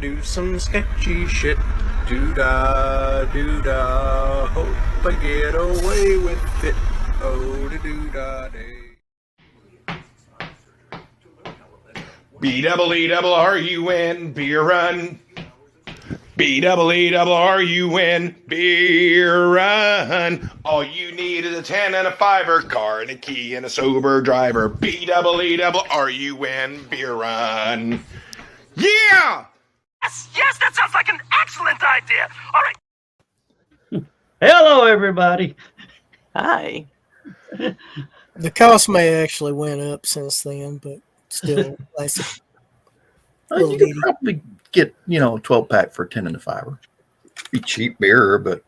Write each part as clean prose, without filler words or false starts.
do some sketchy shit. Do-da, do-da, hope I get away with it. Oh, do-da, day. B-double-E-double-R-U-N, beer run. B-double-E-double-R-U-N, beer run. All you need is a 10 and a 5-er, car and a key and a sober driver. B-double-E-double-R-U-N, beer run. Yeah! Yes, that sounds like an excellent idea. All right. Hello, everybody. Hi. The cost may actually went up since then, but still, You could probably get, a 12-pack for 10 and a 5-er. Be cheap beer, but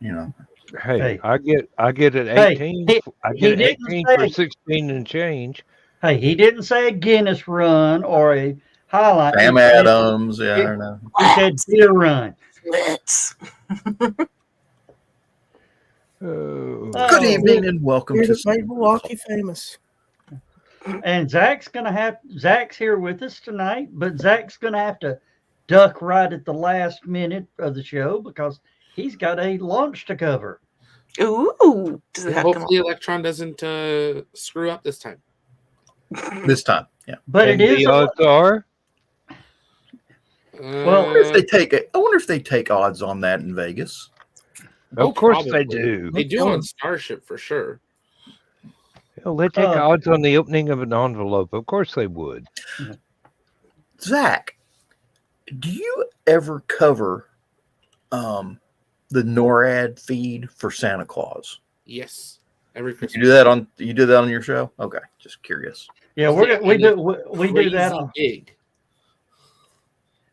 Hey, I get it 18. I get it 18 for 16 and change. Hey, he didn't say a Guinness run or a highlight. Sam Adams, I don't know. He said beer run. Let's. Good evening and welcome to Milwaukee famous. And Zach's here with us tonight, but Zach's gonna have to duck right at the last minute of the show because he's got a launch to cover. Ooh. Does it have to come Hopefully Electron doesn't screw up this time. This time, yeah. But And it is the odds are well, I wonder if they take odds on that in Vegas. of course they do. They do on Starship for sure. Hell, they take odds on the opening of an envelope. Of course they would. Zach, do you ever cover the NORAD feed for Santa Claus? Yes. Every Christmas. You do that on your show? Okay, just curious. yeah, we do that. Gig.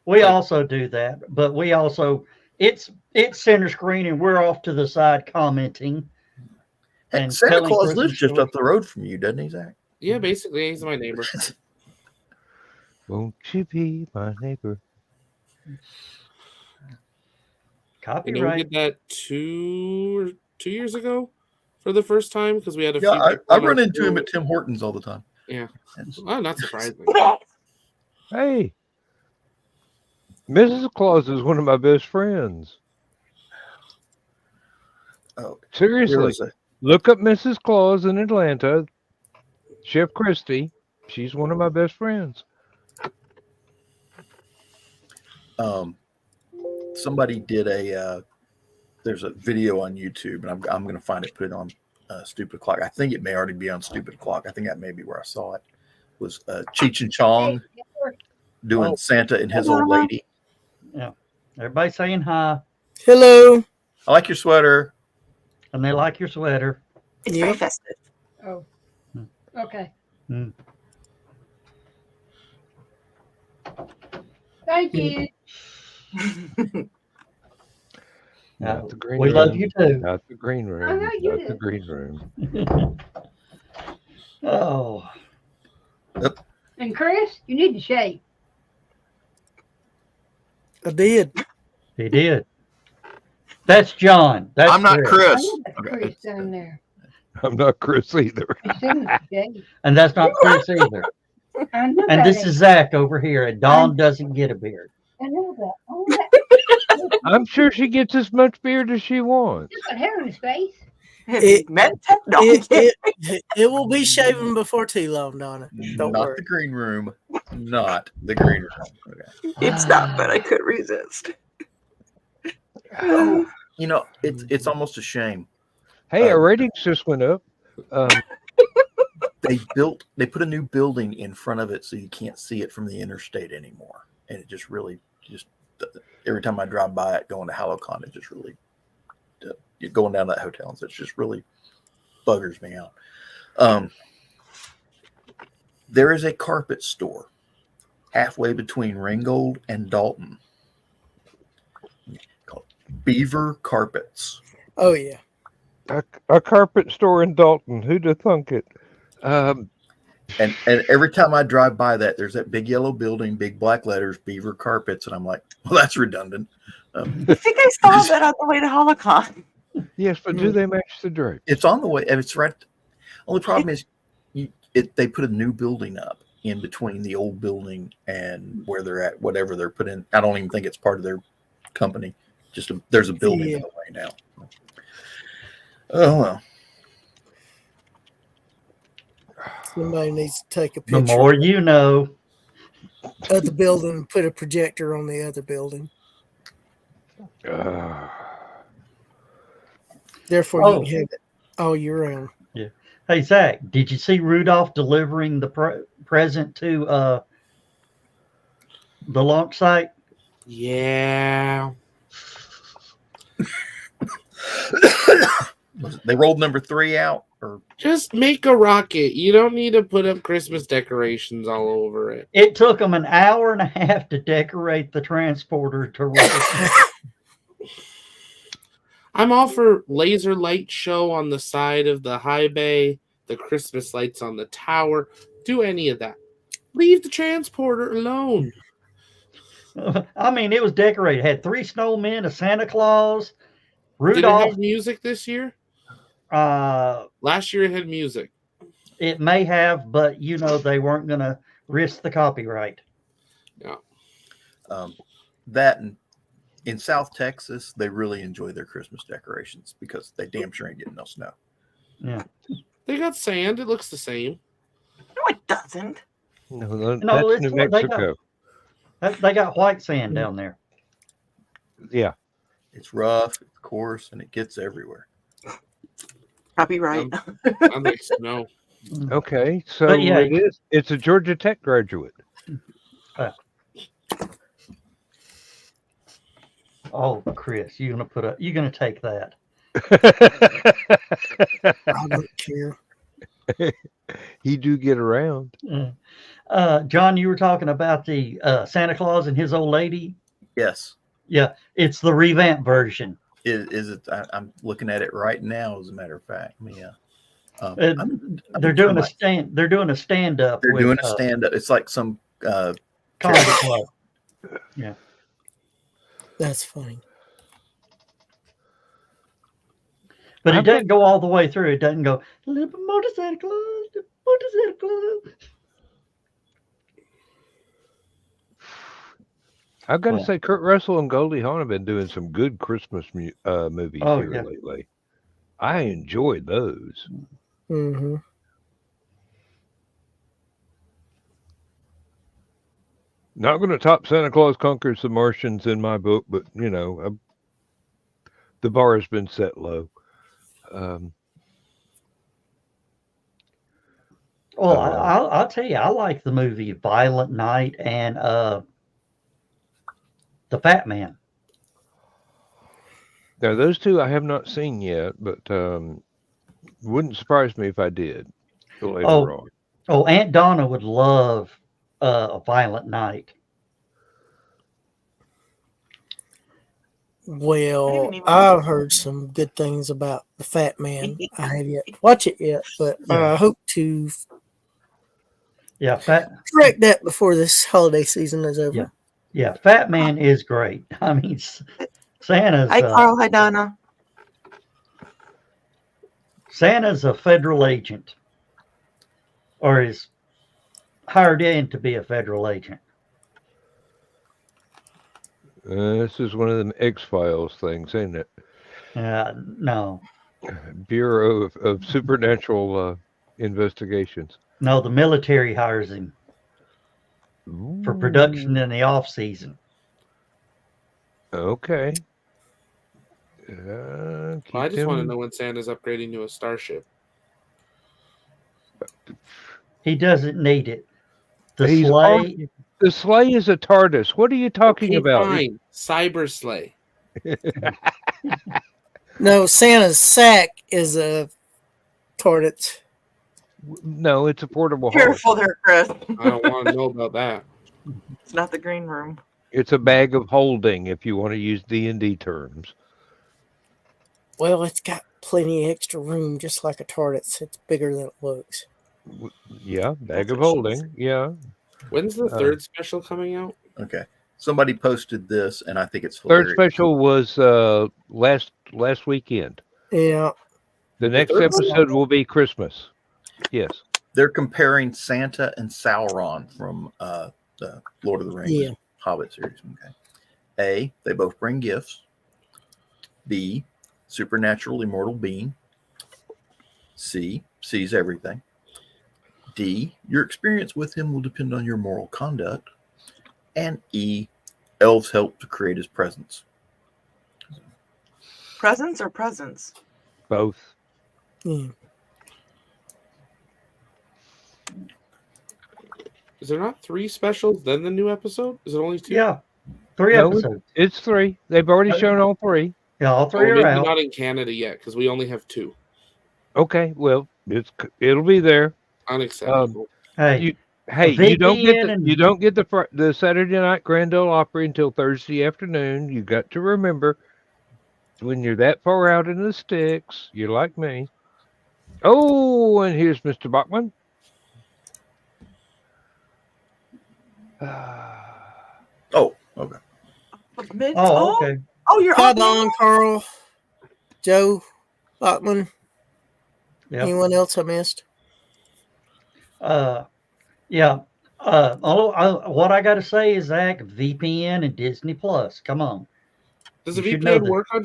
We also do that, but we also it's center screen and we're off to the side commenting. And Santa telling Claus Christmas lives just stories. up the road from you, doesn't he, Zach? Yeah, basically, he's my neighbor. Won't you be my neighbor? And we Copyright. did that two years ago for the first time because we had a few. Yeah, people I on our run into crew. him at Tim Hortons all the time. Yeah. Oh, not surprising. Hey, Mrs. Claus is one of my best friends. Oh, Seriously, look up Mrs. Claus in Atlanta. Chef Christie. She's one of my best friends. Somebody did there's a video on YouTube, and I'm going to find it, put it on Stupid Clock. I think it may already be on Stupid Clock. I think that may be where I saw it. Was Cheech and Chong doing Santa and his old lady. Yeah. Everybody saying hi. Hello. I like your sweater. And they like your sweater. It's very festive. Oh. Okay. Mm. Thank you. Not the green We room. love you too. Not the green room. I know you Not do. the green room. Oh. And Chris, you need to shave. I did. He did. That's John. That's I'm not I Chris. know that's Okay. Chris down there. I'm not Chris either. You seem to shave. And that's not Chris either. I know And that this ain't- is Zach over here. And Dawn doesn't get a beard. I know that. Oh, that. I'm sure she gets as much beard as she wants. He's got hair on his face. It- No, It will be shaven before too long, Donna. Don't Not worry. the green room. Not the green room. Okay. it's not, but I could resist. It's almost a shame. Hey, our ratings just went up. They put a new building in front of it so you can't see it from the interstate anymore. And it just really every time I drive by it going to HallowCon, it just really going down to that hotel, and so it just really buggers me out. There is a carpet store halfway between Ringgold and Dalton called Beaver Carpets. Oh yeah. A carpet store in Dalton. Who'd have thunk it? And every time I drive by that, there's that big yellow building, big black letters, Beaver Carpets, and I'm like, well, that's redundant. I think I saw that on the way to HallowCon. Yes, but do they match the drape? It's on the way, and it's right. Only problem is, they put a new building up, in between the old building and where they're at, whatever they're put in. I don't even think it's part of their company. There's a building in the way now. Oh well. Somebody needs to take a The picture more you know. of the building and put a projector on the other building. Therefore, you can have it all year round. Yeah. Hey, Zach, did you see Rudolph delivering the present to the launch site? Yeah. They rolled number 3 out, or Just make a rocket. You don't need to put up Christmas decorations all over it. It took them an hour and a half to decorate the transporter to roll. I'm all for laser light show on the side of the high bay, the Christmas lights on the tower. Do any of that. Leave the transporter alone. I mean, it was decorated. It had 3 snowmen, a Santa Claus, Did it Rudolph. have music this year? Uh, Last year it had music. It may have, but you know they weren't going to risk the copyright. Yeah. That and in South Texas, they really enjoy their Christmas decorations because they damn sure ain't getting no snow. Yeah. They got sand. It looks the same. No, it doesn't. No, No, that's it's New what they Mexico. They got white sand down there. Yeah. It's rough, it's coarse, and it gets everywhere. Copyright. I think snow. Okay, so But yeah, it is. It's a Georgia Tech graduate. Oh, Chris, you're gonna take that. I don't care. He do get around. John, you were talking about the Santa Claus and his old lady. Yes. Yeah, it's the revamped version. Is it? I'm looking at it right now. As a matter of fact, yeah. They're doing a stand. They're doing a stand up. They're doing a stand up. It's like some comedy club. Yeah, That's funny. but it doesn't go all the way through. It doesn't go little motorcycle Claus, motorcycle Claus. I've got to say, Kurt Russell and Goldie Hawn have been doing some good Christmas movies here lately. I enjoyed those. Mm-hmm. Not going to top Santa Claus Conquers the Martians in my book, but you know, the bar has been set low. Well, I'll tell you, I like the movie Violent Night and The Fat Man. Now, those two I have not seen yet, but wouldn't surprise me if I did later on. Oh, Aunt Donna would love A Violent Night. Well, I've heard some good things about The Fat Man. I have yet to watch it yet, but I hope to correct that before this holiday season is over. Yeah, Fat Man is great. I mean, Santa's. Hi, Carl. Hi, Donna. Santa's a federal agent, or is hired in to be a federal agent. This is one of them X-Files things, ain't it? No. Bureau of Supernatural Investigations. No, the military hires him for production in the off season. Okay. I just want to know when Santa's upgrading to a starship. He doesn't need it. The sleigh is a TARDIS. What are you talking about? Fine. Cyber sleigh. No, Santa's sack is a TARDIS. No, it's a portable Careful horse. there, Chris. I don't want to know about that. It's not the green room. It's a bag of holding, if you want to use D&D terms. Well, it's got plenty of extra room, just like a TARDIS. It's bigger than it looks. Yeah, bag of holding. Yeah. When's the third special coming out? Okay. Somebody posted this, and I think it's Third hilarious. special was last weekend. Yeah. The next episode will be Christmas. Yes. They're comparing Santa and Sauron from the Lord of the Rings Yeah. Hobbit series. Okay. A, they both bring gifts. B, supernatural immortal being. C, sees everything. D, your experience with him will depend on your moral conduct. And E, elves help to create his presence. Presents or presents? Both. Yeah. Is there not 3 specials, then the new episode? Is it only 2? Yeah, 3 No, episodes. it's 3. They've already shown all 3. Yeah, all 3 Oh, are maybe out. not in Canada yet, because we only have 2. Okay, well, it'll be there. Unacceptable. Hey, You don't get VPN and you don't get the Saturday Night Grand Ole Opry until Thursday afternoon. You got to remember, when you're that far out in the sticks, you're like me. Oh, and here's Mr. Bachman. Oh, okay. Oh, okay. Oh, you're Come up. on, Carl. Joe, Bachman. Yep. Anyone else I missed? Yeah. What I got to say is, Zach, VPN and Disney Plus. Come on. Does You the should know VPN that. work on?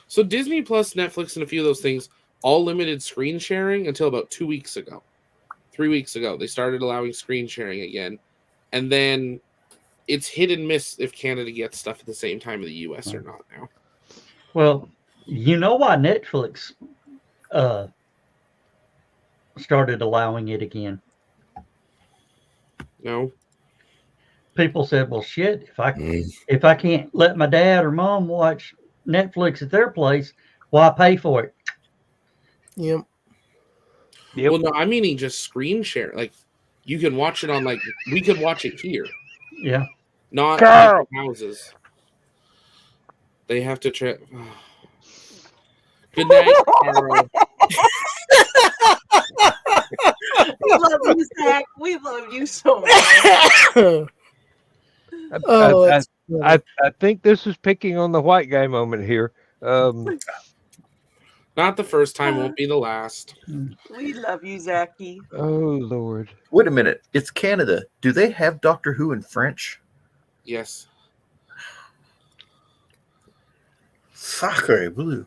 So Disney Plus, Netflix, and a few of those things all limited screen sharing until about 2 weeks ago. 3 weeks ago, they started allowing screen sharing again, and then it's hit and miss if Canada gets stuff at the same time of the US or not now. Well, you know why Netflix started allowing it again? No. People said, "Well, shit, if I can't let my dad or mom watch Netflix at their place, why pay for it?" Yep. Yep. Well, no, I'm meaning just screen share. Like, you can watch it on, like, we could watch it here, Yeah. not Carl! people's houses. They have to try. Good night, Carl. We love you, Zach. We love you so much. Oh, that's I think this is picking on the white guy moment here. Not the first time, won't be the last. We love you, Zachy. Oh Lord. Wait a minute. It's Canada. Do they have Doctor Who in French? Yes. Sacre bleu.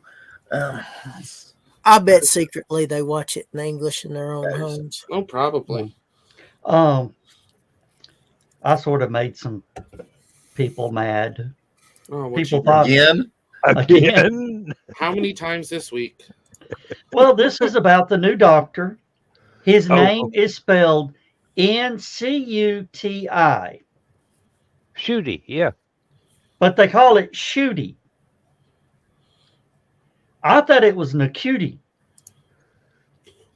I bet secretly they watch it in English in their own homes. Oh, probably. I sort of made some people mad. Oh, what People you thought Again? How many times this week? Well, this is about the new doctor. His Oh. name is spelled Ncuti, Shooty, yeah. but they call it Shooty. I thought it was Nacuti.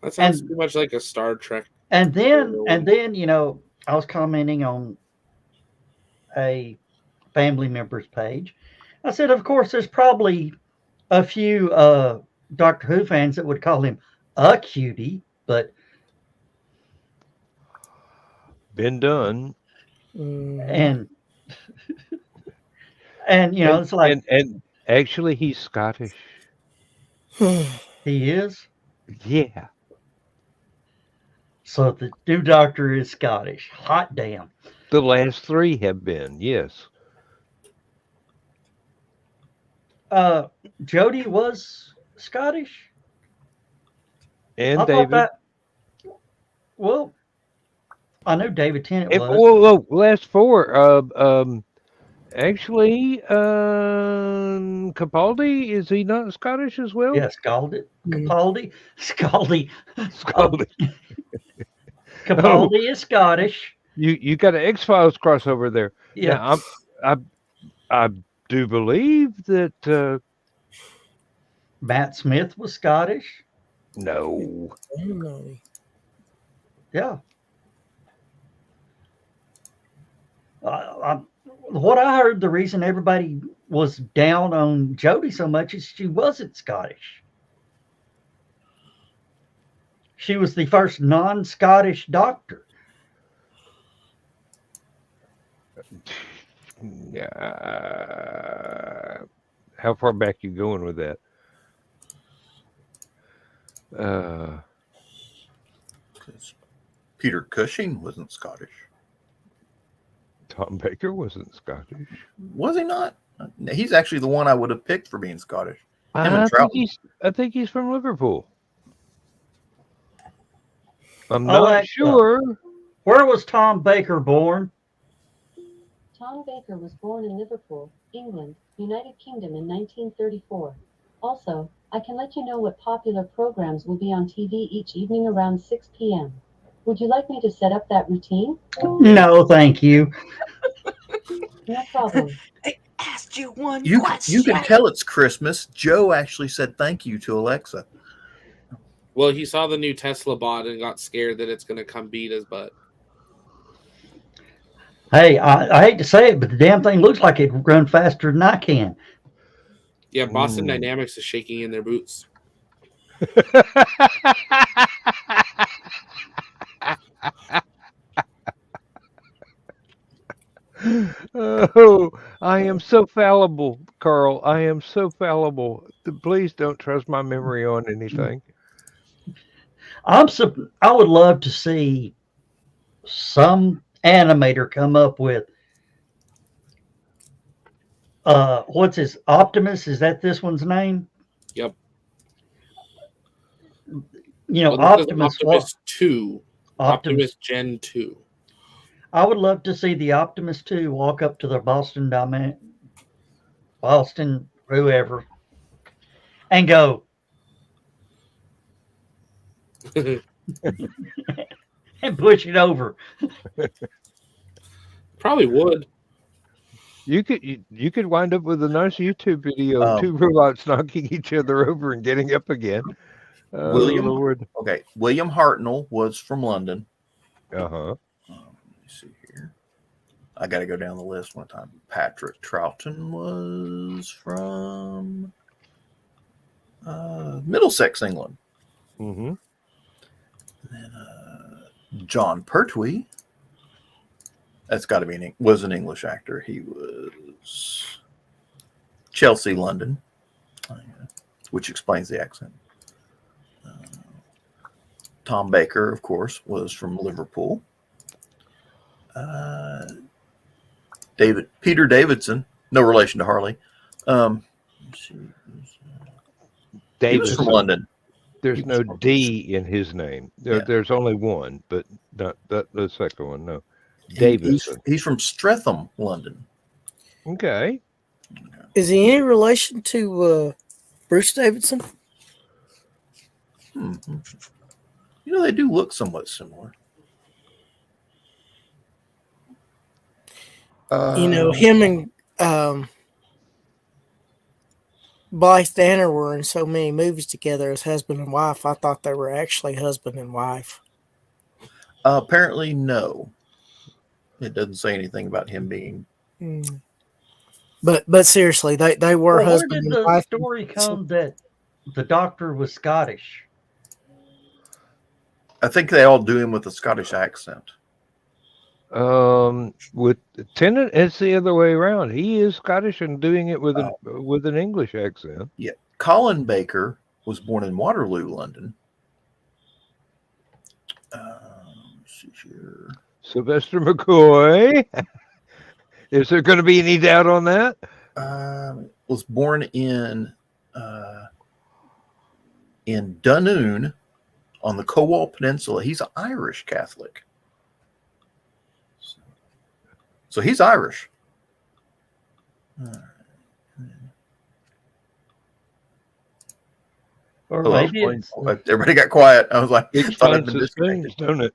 That sounds too much like a Star Trek. And then, you know, I was commenting on a family member's page. I said, of course, there's probably a few Doctor Who fans that would call him a cutie, but Been done. and you know, it's like and actually he's Scottish. he is. Yeah. So the new doctor is Scottish. Hot damn. The last 3 have been, yes. Jodie was Scottish. And I David. thought that. Well, I know David Tennant was. Whoa, last 4. Actually, Capaldi, is he not Scottish as well? Yeah, Capaldi. Capaldi is Scottish. You got an X-Files crossover there. Yeah. Now, I do believe that Matt Smith was Scottish. no. Yeah. What I heard, the reason everybody was down on Jodie so much is she wasn't Scottish. She was the first non-Scottish doctor. How far back you going with that? Peter Cushing wasn't Scottish. Tom Baker wasn't Scottish. Was he not? He's actually the one I would have picked for being Scottish. Him and I Troughton. think he's from Liverpool. I'm Alexa, not sure. Where was Tom Baker born? Tom Baker was born in Liverpool, England, United Kingdom in 1934. Also, I can let you know what popular programs will be on TV each evening around 6 p.m. Would you like me to set up that routine? No, thank you. No problem. I asked you one You question. can tell it's Christmas. Joe actually said thank you to Alexa. Well, he saw the new Tesla bot and got scared that it's going to come beat his butt. Hey, I hate to say it, but the damn thing looks like it run faster than I can. Yeah, Boston Dynamics is shaking in their boots. Oh, I am so fallible, Carl. I am so fallible. Please don't trust my memory on anything. I would love to see some animator come up with what's his Optimus? Is that this one's name? Yep. You know, Well, this is Optimus. Optimus 2. Optimus. Optimus Gen 2. I would love to see the Optimus 2 walk up to the Boston, whoever, and go, and push it over. Probably would. You could wind up with a nice YouTube video of two robots knocking each other over and getting up again. Lord. Okay, William Hartnell was from London. Uh-huh. Let me see here. I got to go down the list one time. Patrick Troughton was from Middlesex, England. Mm-hmm. And then John Pertwee. That's got to be was an English actor. He was Chelsea, London, which explains the accent. Tom Baker, of course, was from Liverpool. Peter Davidson, no relation to Harley. He was from London. There's no D in his name. There's only one, but not the second one. No, Davidson. He's from Streatham, London. Okay. Is he any relation to Bruce Davidson? You know, they do look somewhat similar. You know, him and Blythe Danner were in so many movies together as husband and wife. I thought they were actually husband and wife. Apparently, no. It doesn't say anything about him being. But seriously, they were husband and wife. Where did the story come that the doctor was Scottish? I think they all do him with a Scottish accent. With Tennant, it's the other way around. He is Scottish and doing it with an English accent. Yeah, Colin Baker was born in Waterloo, London. Let's see here. Sylvester McCoy. Is there going to be any doubt on that? Was born in Dunoon on the Cowal Peninsula. He's an Irish Catholic. So he's Irish. Or maybe everybody got quiet. I was like, explains the things, don't it?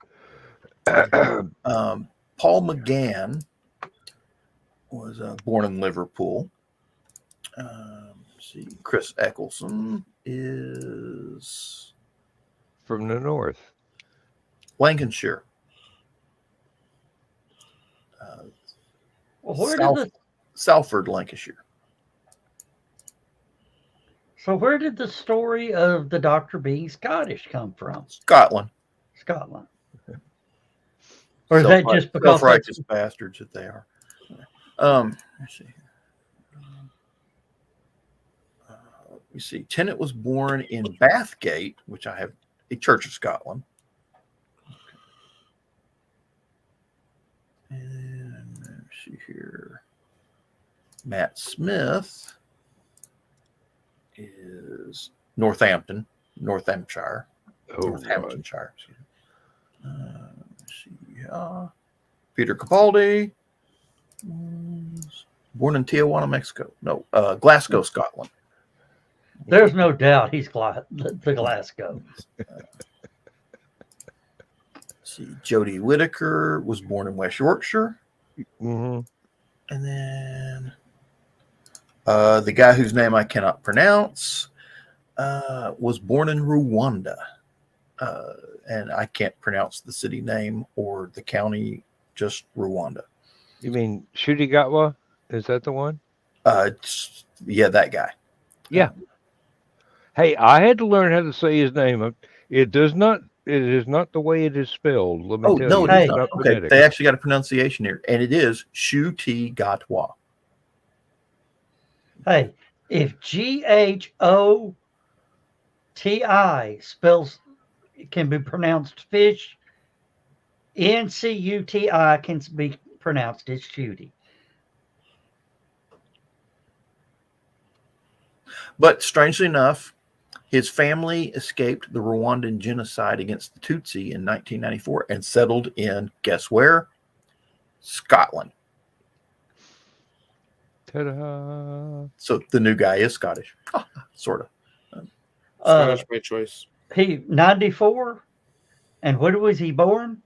Paul McGann was born in Liverpool. Let's see, Chris Eccleston is from the north, Lancashire. Salford, Lancashire. So where did the story of the doctor being Scottish come from? Scotland. Or is that just because self-righteous bastards that they are? Let's see. You see, Tennant was born in Bathgate, which I have a Church of Scotland. see here. Matt Smith is Northamptonshire. Oh, Northamptonshire. Excuse me. Let's see. Peter Capaldi was born in Tijuana, Mexico. No, Glasgow, Scotland. There's no doubt he's the Glasgow. See, Jodie Whittaker was born in West Yorkshire. Mm-hmm. And then the guy whose name I cannot pronounce was born in Rwanda. And I can't pronounce the city name or the county, just Rwanda. You mean Shudigatwa? Is that the one? Yeah, that guy. Yeah. Hey, I had to learn how to say his name. It is not the way it is spelled. Let me tell no, you. it is It's not. not Okay, phonetic. they actually got a pronunciation here, and it is Shuti-Gatwa. Hey, if GHOTI can be pronounced fish, NCUTI can be pronounced as Judy. But strangely enough, his family escaped the Rwandan genocide against the Tutsi in 1994 and settled in, guess where? Scotland. Ta-da. So the new guy is Scottish, sort of. Scottish by choice. He 94, and when was he born?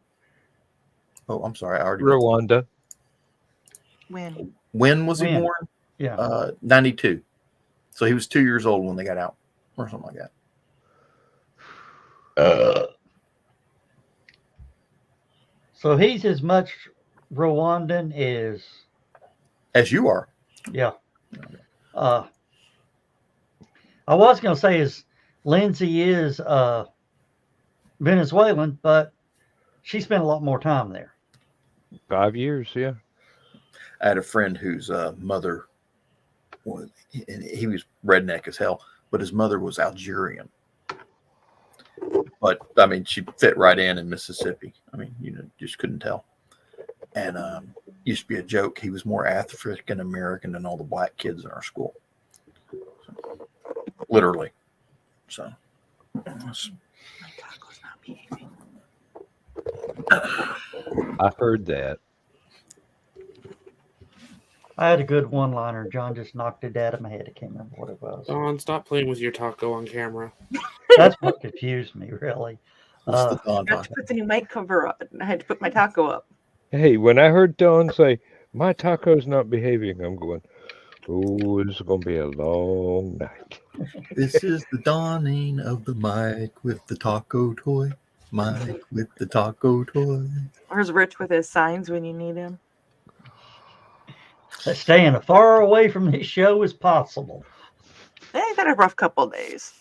Oh, I'm sorry, I already. Rwanda. When was he born? Yeah, 92. So he was 2 years old when they got out, or something like that. So he's as much Rwandan as you are. Yeah. I was going to say Lindsay is Venezuelan, but she spent a lot more time there. 5 years, yeah. I had a friend whose mother was, and he was redneck as hell, but his mother was Algerian. But I mean, she fit right in Mississippi. I mean, just couldn't tell. And used to be a joke. He was more African American than all the black kids in our school. So, literally. So. I heard that. I had a good one-liner. John just knocked it out of my head. I can't remember what it was. Don, stop playing with your taco on camera. That's what confused me, really. I had to put the new mic cover up, and I had to put my taco up. Hey, when I heard Dawn say, my taco's not behaving, I'm going, oh, this is going to be a long night. This is the dawning of the Mike with the taco toy. Mike with the taco toy. Where's Rich with his signs when you need him? Staying as far away from this show as possible. He's had a rough couple of days.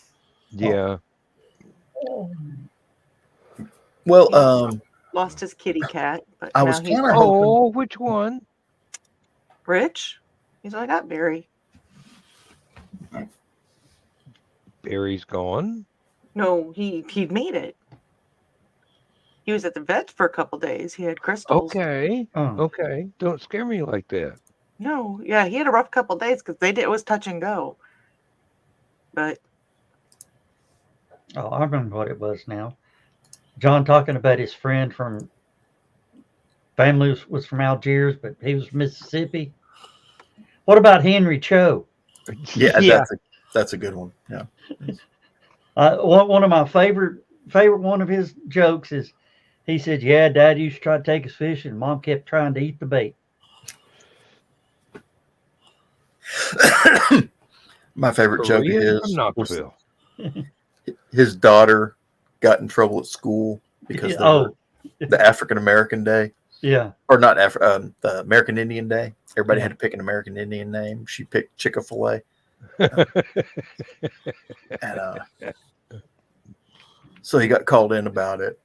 Yeah. Well, lost his kitty cat. But I was now he's kind of Oh, which one? Rich. He's only got Barry. Barry's gone. No, he made it. He was at the vet for a couple days. He had crystals. Okay. Oh. Okay. Don't scare me like that. No, yeah, he had a rough couple of days because it was touch and go. But I remember what it was now. John talking about his friend from family was from Algiers, but he was from Mississippi. What about Henry Cho? Yeah. That's a good one. Yeah. One of my favorite one of his jokes is he said, "Yeah, Dad used to try to take us fishing, and Mom kept trying to eat the bait." My favorite joke Korean is from Knoxville. his daughter got in trouble at school because the African American Day. Yeah. Or not the American Indian Day. Everybody had to pick an American Indian name. She picked Chick-fil-A. And so he got called in about it.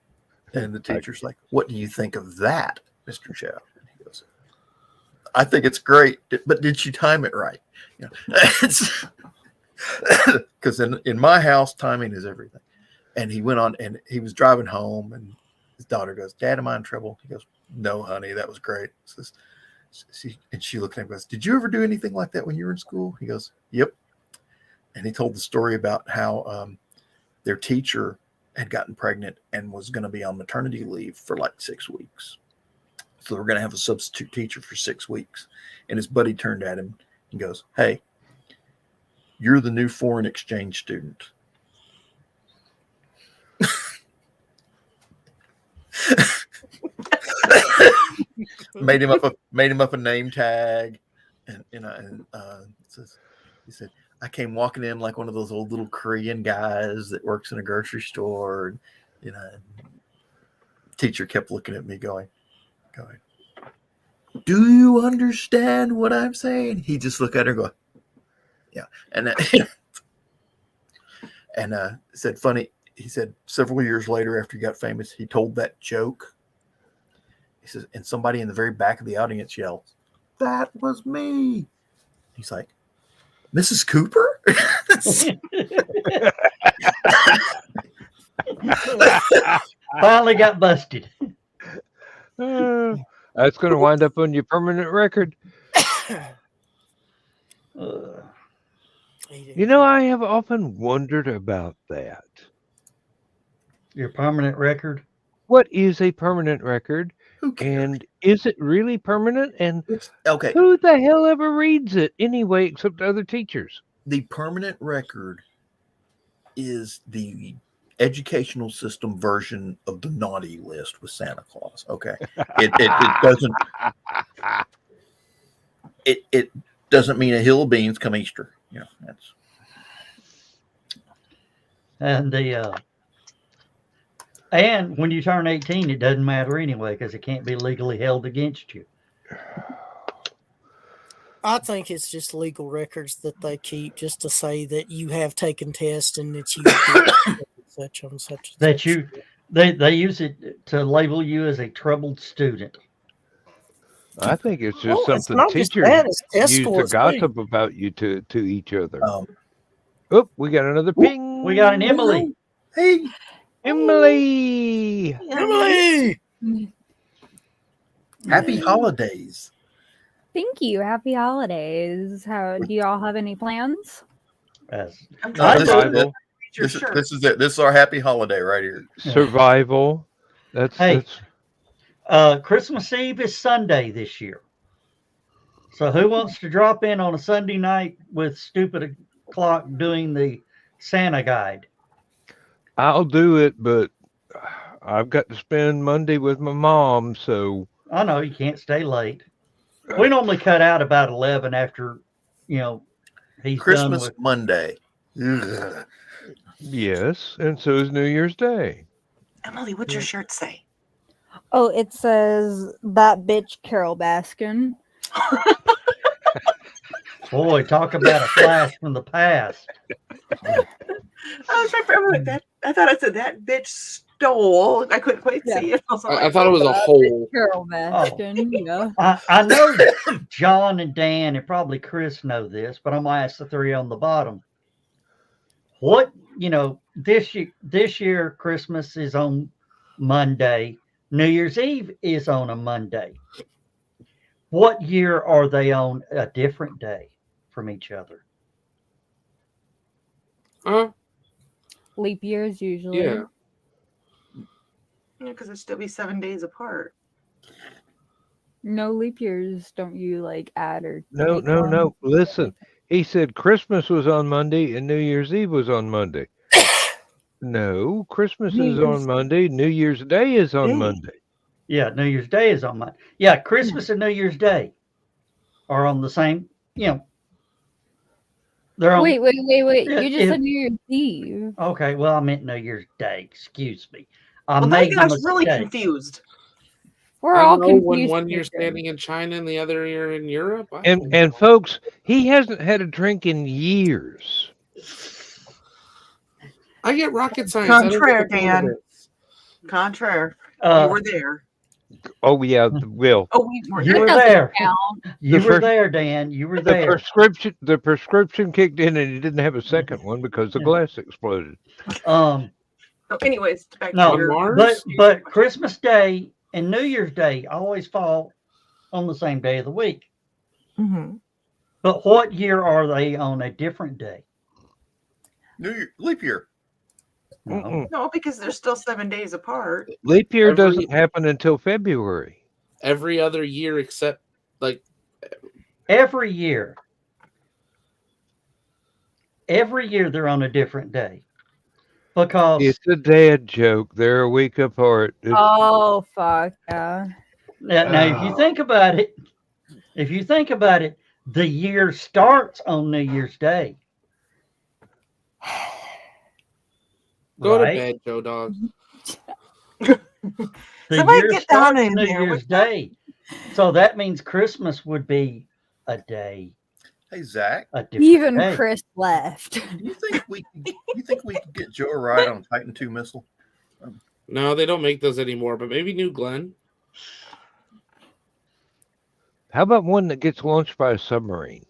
And the teacher's like, "What do you think of that, Mr. Chow?" And he goes, "I think it's great, but did she time it right?" Because in my house, timing is everything. And he went on, and he was driving home, and his daughter goes, "Dad, am I in trouble?" He goes, "No, honey, that was great." Says, she looked at him and goes, "Did you ever do anything like that when you were in school?" He goes, "Yep." And he told the story about how their teacher had gotten pregnant and was going to be on maternity leave for like 6 weeks. So they were going to have a substitute teacher for 6 weeks. And his buddy turned at him and goes, "Hey, you're the new foreign exchange student." made him up a name tag, and he said, "I came walking in like one of those old little Korean guys that works in a grocery store." And, teacher kept looking at me, going, "Do you understand what I'm saying?" He just looked at her, and go, "Yeah," and said, "Funny." He said several years later, after he got famous, he told that joke. He says, and somebody in the very back of the audience yelled, "That was me." He's like, "Mrs. Cooper?" Finally got busted. That's going to wind up on your permanent record. You know, I have often wondered about that. Your permanent record? What is a permanent record? And is it really permanent? And okay, who the hell ever reads it anyway, except other teachers? The permanent record is the educational system version of the naughty list with Santa Claus. Okay, it doesn't it doesn't mean a hill of beans come Easter. That's and and when you turn 18, it doesn't matter anyway because it can't be legally held against you. I think it's just legal records that they keep just to say that you have taken tests and that you did such and such. That you, they use it to label you as a troubled student. I think it's just Well, it's something not just teachers that, it's test use to scores, gossip about you to each other. Oh, we got another ping. We got an Emily. Hey, Emily. Happy holidays. Thank you. Happy holidays. How do you all have any plans? Survival. This is it. This is our happy holiday right here. Survival. That's Christmas Eve is Sunday this year. So who wants to drop in on a Sunday night with Stupid Clock doing the Santa guide? I'll do it, but I've got to spend Monday with my mom, so I know you can't stay late. We normally cut out about 11 after, he's Christmas done with Monday. Ugh. Yes, and so is New Year's Day. Emily, what's your shirt say? Oh, it says "That bitch Carol Baskin." Boy, talk about a flash from the past. I was trying to remember that. I thought it said "that bitch stole." I couldn't quite see it. I thought it was a hole. Carol Baskin. Yeah. I know that John and Dan and probably Chris know this, but I'm gonna ask the three on the bottom. What this year Christmas is on Monday. New Year's Eve is on a Monday. What year are they on a different day from each other? Leap years usually. Yeah. Because it'd still be 7 days apart. No leap years. Don't you add or? No. Listen, he said Christmas was on Monday and New Year's Eve was on Monday. No, Christmas is on Monday. New Year's Day is on Monday. Yeah, New Year's Day is on Monday. Yeah, Christmas and New Year's Day are on the same. They're on. Wait! You just said New Year's Eve. Okay, well, I meant New Year's Day. Excuse me. I was really confused. We're all confused. When one year standing in China and the other year in Europe. And folks, he hasn't had a drink in years. I get rocket science. Contraire, Dan. Contraire. You were there. Oh yeah, Will. Oh, we were. You were there. You were there, Dan. You were there. The prescription kicked in, and he didn't have a second one because the glass exploded. So anyways, back no, to but Christmas Day and New Year's Day always fall on the same day of the week. Mm-hmm. But what year are they on a different day? New Year, leap year. No. No, because they're still 7 days apart. Leap year doesn't happen until February. Every other year except like Every year. Every year they're on a different day. Because It's a dad joke. They're a week apart. Oh fuck yeah. now if you think about it, the year starts on New Year's Day. go to Right? bed, Joe Dog. The Somebody year get down starts in New here. Year's Day. So that means Christmas would be a day. Hey Zach, A different Even day. Chris left. you think we could get Joe a ride on Titan II missile? No, they don't make those anymore, but maybe New Glenn. How about one that gets launched by a submarine?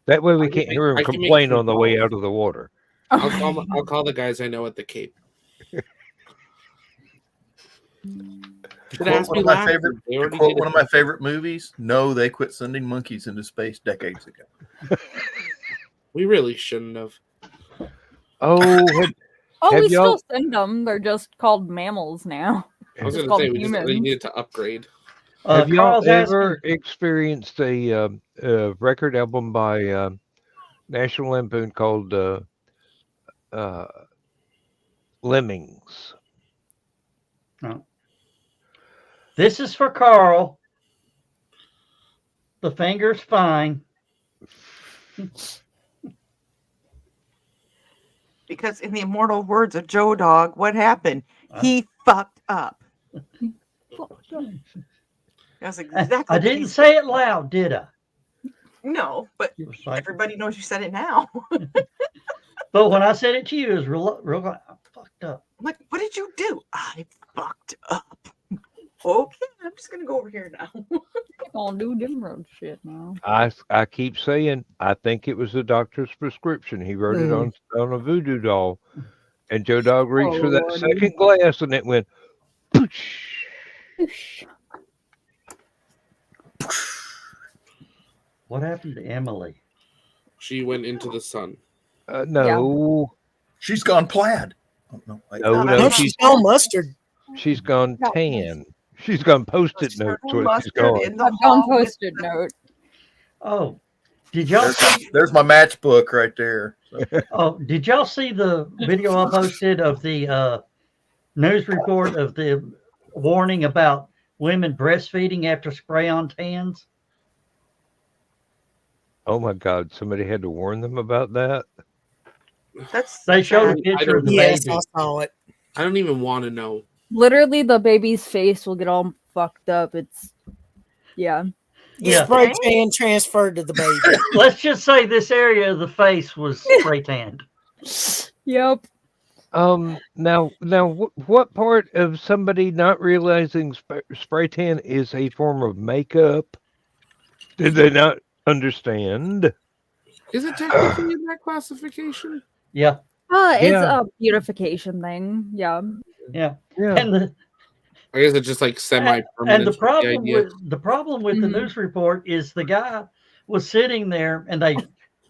That way we I can can't hear him make complain them on the way both. out of the water. I'll call the guys I know at the Cape. Should Quote ask one me of my last favorite. week. They already Quote did one it. of my favorite movies. No, they quit sending monkeys into space decades ago. We really shouldn't have. Oh, Oh, Have we y'all- still send them. They're just called mammals now. I was It's going to say called we humans. needed to upgrade. have y'all Carl's ever asking, experienced a record album by National Lampoon called Lemmings? this is for Carl. The finger's fine. Because in the immortal words of Joe Dog, what happened? He fucked up. That's exactly I what didn't he say it loud, did I? No, but You were like, everybody knows you said it now. but when I said it to you, it was real I fucked up. I'm like, what did you do? I fucked up. Okay, I'm just gonna go over here now. Gonna do different shit now. I keep saying I think it was the doctor's prescription. He wrote it on a voodoo doll, and Joe Dog reached for that Lordy. second glass, and it went. Poosh. What happened to Emily? She went into the sun. No, She's gone plaid. Oh, no, wait. no, that's no. not She's all mustard. She's gone tan. She's gone post-it notes. What she's gone. in the I've done hall with post-it the- note. Oh, did y'all see? There's my matchbook right there. So, Oh, did y'all see the video I posted of the news report of the warning about women breastfeeding after spray-on tans? Oh my God! Somebody had to warn them about that. That's They showed a I picture don't- of the Yes, baby. I saw it. I don't even want to know. Literally, the baby's face will get all fucked up. It's yeah. Yeah. Spray tan transferred to the baby. Let's just say this area of the face was spray tanned. Yep. Now, what part of somebody not realizing spray tan is a form of makeup did they not understand? Is it technically in that classification? Yeah, It's Yeah. a beautification thing. Yeah. yeah. Yeah. And the I guess it's just like semi-permanent. and the problem idea. with the Mhm. news report is the guy was sitting there, and they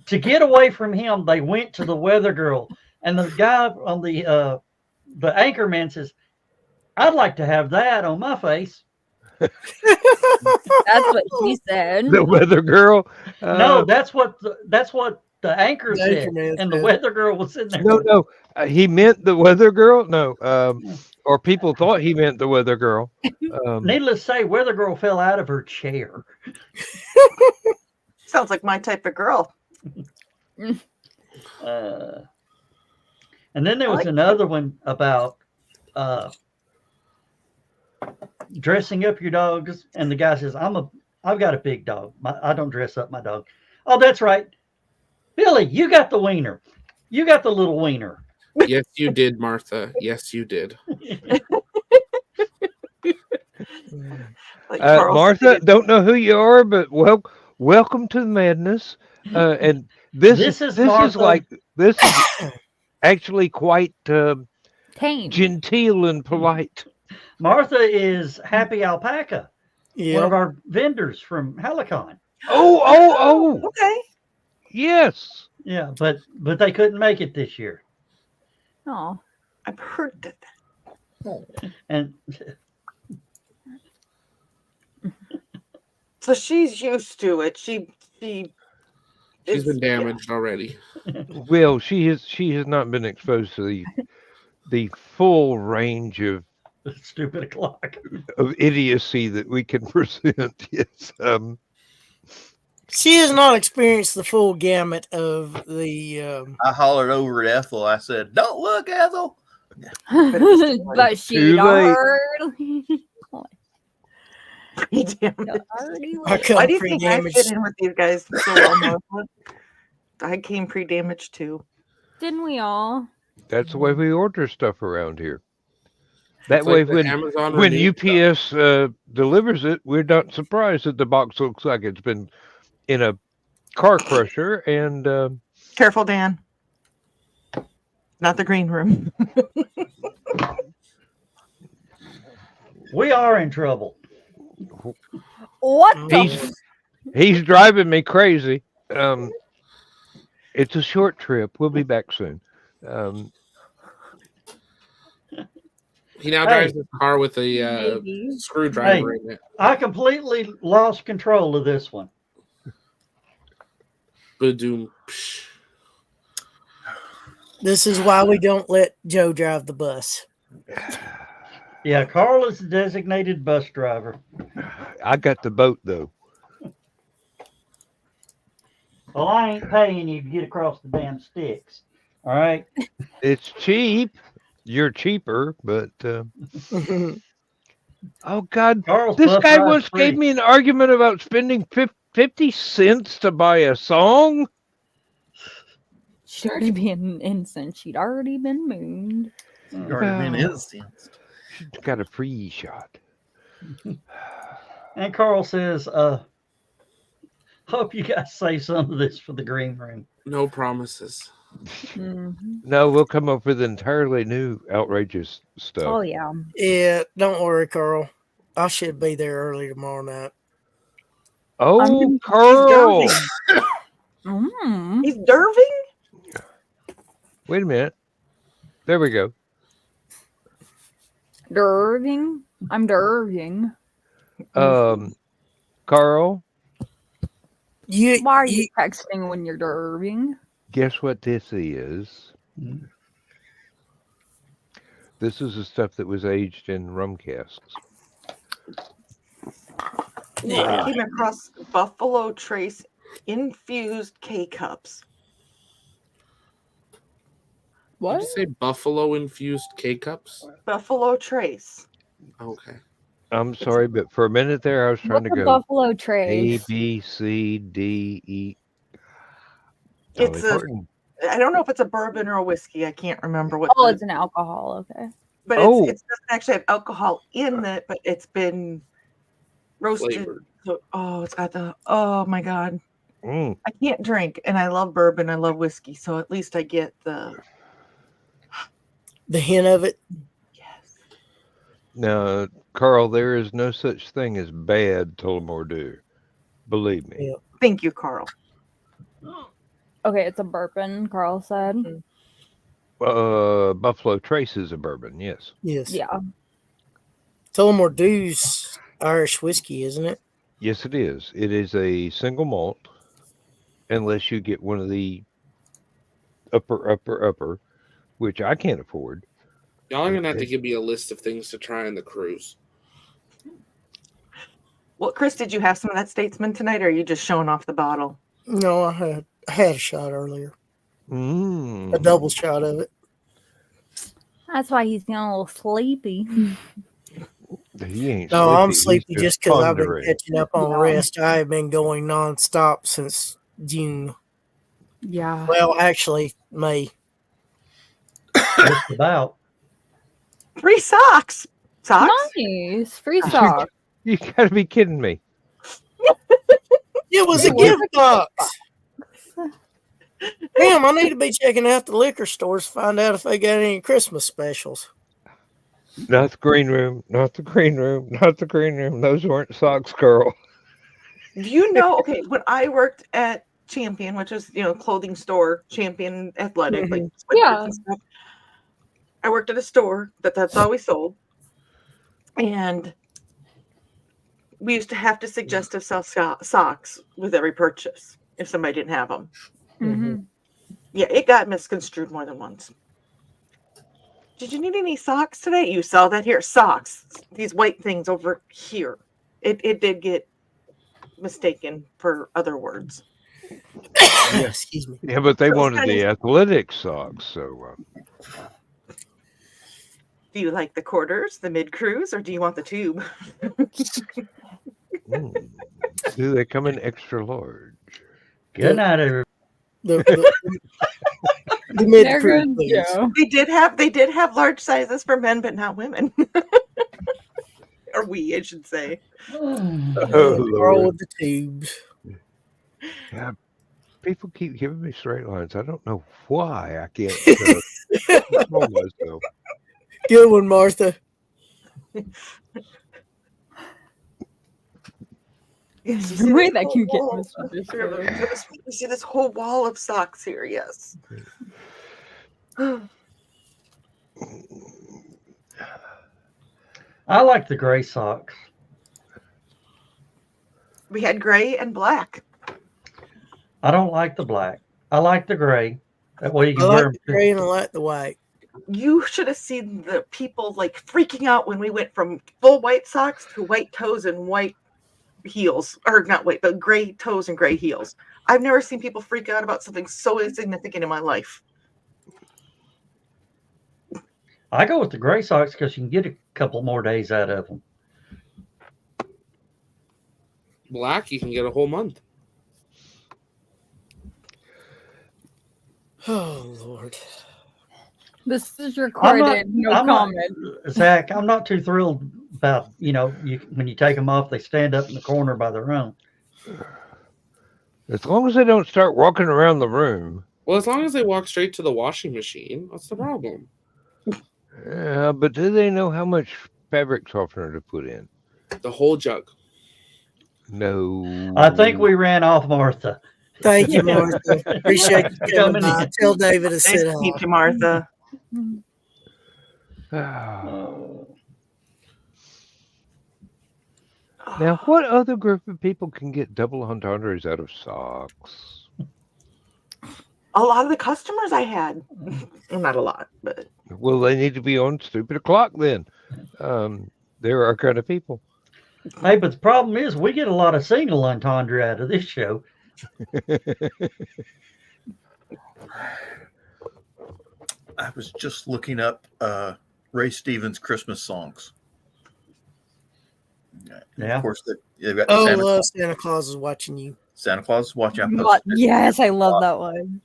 to get away from him, they went to the weather girl, and the guy on the anchorman says, "I'd like to have that on my face." That's what he said. The weather girl. No, that's what the anchor The said, anchorman and the said. weather girl was sitting there. No. He meant the weather girl. No. Or people thought he meant the weather girl. Needless to say, weather girl fell out of her chair. sounds like my type of girl. And then there was another one about dressing up your dogs, and the guy says, I've got a big dog. I don't dress up my dog. Oh, that's right. Billy, you got the wiener. You got the little wiener. Yes, you did, Martha. Yes, you did. Like Charles Martha, said, don't know who you are, but welcome to the madness. And this is Martha. this is actually quite Tame. genteel and polite. Martha is happy alpaca. One of our vendors from HallowCon. Oh. Okay. Yes. Yeah, but they couldn't make it this year. Oh. I've heard that. And So she's used to it. She's been damaged already. Well, she has not been exposed to the full range of stupid o'clock of idiocy that we can present. Yes. She has not experienced the full gamut of the. I hollered over at Ethel. I said, "Don't look, Ethel." But she'd Too late. heard. Why do you think I fit in with these guys so well, Melissa? I came pre-damaged too. Didn't we all? That's the way we order stuff around here. That It's way, like the Amazon when renewed UPS delivers it, we're not surprised that the box looks like it's been in a car crusher. And Careful, Dan. Not the green room. we are in trouble. What the? He's driving me crazy. It's a short trip. We'll be back soon. He now drives his car with a screwdriver in it. I completely lost control of this one. Badoom. This is why we don't let Joe drive the bus. Yeah, Carl is the designated bus driver. I got the boat though. Well, I ain't paying you to get across the damn sticks. All right. It's cheap. You're cheaper, but oh God, Carl's this bus guy ride's once free. gave me an argument about spending 50 cents to buy a song. She'd already been incensed. She'd already been mooned. She'd already been incensed. She's got a free shot. And Carl says, hope you guys save some of this for the green room. No promises. No, we'll come up with entirely new outrageous stuff. Oh yeah. Yeah, don't worry, Carl. I should be there early tomorrow night. Oh, Carl! He's derving? Wait a minute. There we go. Derving? I'm derving. Carl, Why are you texting when you're derving? guess what this is? This is the stuff that was aged in rum casks. I came across Buffalo Trace infused K-cups. What? Did you say buffalo infused K-cups? Buffalo Trace. Okay. I'm sorry, but for a minute there, I was trying What's to a go Buffalo Trace? A, B, C, D, E. It's I don't know if it's a bourbon or a whiskey. I can't remember what. Oh, it's an alcohol. Okay. But it doesn't actually have alcohol in it, but it's been roasted. Flavored. So, it's got oh my God. Mm. I can't drink, and I love bourbon. I love whiskey, so at least I get the hint of it. Now, Carl, there is no such thing as bad Tullamore Dew. Believe me. Yeah. Thank you, Carl. Okay, it's a bourbon, Carl said. Buffalo Trace is a bourbon, yes. Yes. Yeah. Tullamore Dew's Irish whiskey, isn't it? Yes, it is. It is a single malt, unless you get one of the upper, which I can't afford. Y'all are gonna have to give me a list of things to try on the cruise. Well, Chris, did you have some of that Statesman tonight, or are you just showing off the bottle? No, I had a shot earlier. A double shot of it. That's why he's getting a little sleepy. He ain't No, I'm sleepy. sleepy He's just because I've been pondering. catching up on rest. I have been going nonstop since June. Yeah. Well, actually, May. Just about. Free socks. Socks? Nice. Free socks. You gotta be kidding me. It was a gift box. Damn, I need to be checking out the liquor stores to find out if they got any Christmas specials. Not the green room. Not the green room. Not the green room. Those weren't socks, girl. Do you know? Okay, when I worked at Champion, which is clothing store, Champion Athletic, like sweatshirts Yeah. and stuff. I worked at a store that's all we sold, and we used to have to suggest to sell socks with every purchase if somebody didn't have them. Mm-hmm. Yeah, it got misconstrued more than once. Did you need any socks today? You saw that here, socks. These white things over here. It did get mistaken for other words. Excuse me. Yeah, but they wanted the athletic socks, so. Do you like the quarters, the mid cruise, or do you want the tube? Do they come in extra large? Good night, everybody. The mid cruise. They did have large sizes for men, but not women. Or we, I should say. Roll with the tubes. Yeah, people keep giving me straight lines. I don't know why I can't control myself. Good one, Martha. You The way that can get You see this whole wall of socks here, yes. I like the gray socks. We had gray and black. I don't like the black. I like the gray. That way you I can like wear the gray and I like the white. You should have seen the people like freaking out when we went from full white socks to white toes and white heels, or not white, but gray toes and gray heels. I've never seen people freak out about something so insignificant in my life. I go with the gray socks because you can get a couple more days out of them. Black, you can get a whole month. Oh, Lord. This is recorded. No comment. Zach, I'm not too thrilled about, when you take them off, they stand up in the corner by their own. As long as they don't start walking around the room. Well, as long as they walk straight to the washing machine, what's the problem? Yeah, but do they know how much fabric softener to put in? The whole jug. No. I think we ran off Martha. Thank you, Martha. Appreciate you coming by. Tell David to sit down. Thank you, Martha. Now, what other group of people can get double entendres out of socks? A lot of the customers I had. Not a lot, but. Well, they need to be on Stupid O'Clock then. They're our kind of people. Hey, but the problem is we get a lot of single entendre out of this show. I was just looking up Ray Stevens' Christmas songs. Yeah. Of course, they've got Santa Claus is watching you. Santa Claus is watching. Yes, I love that one.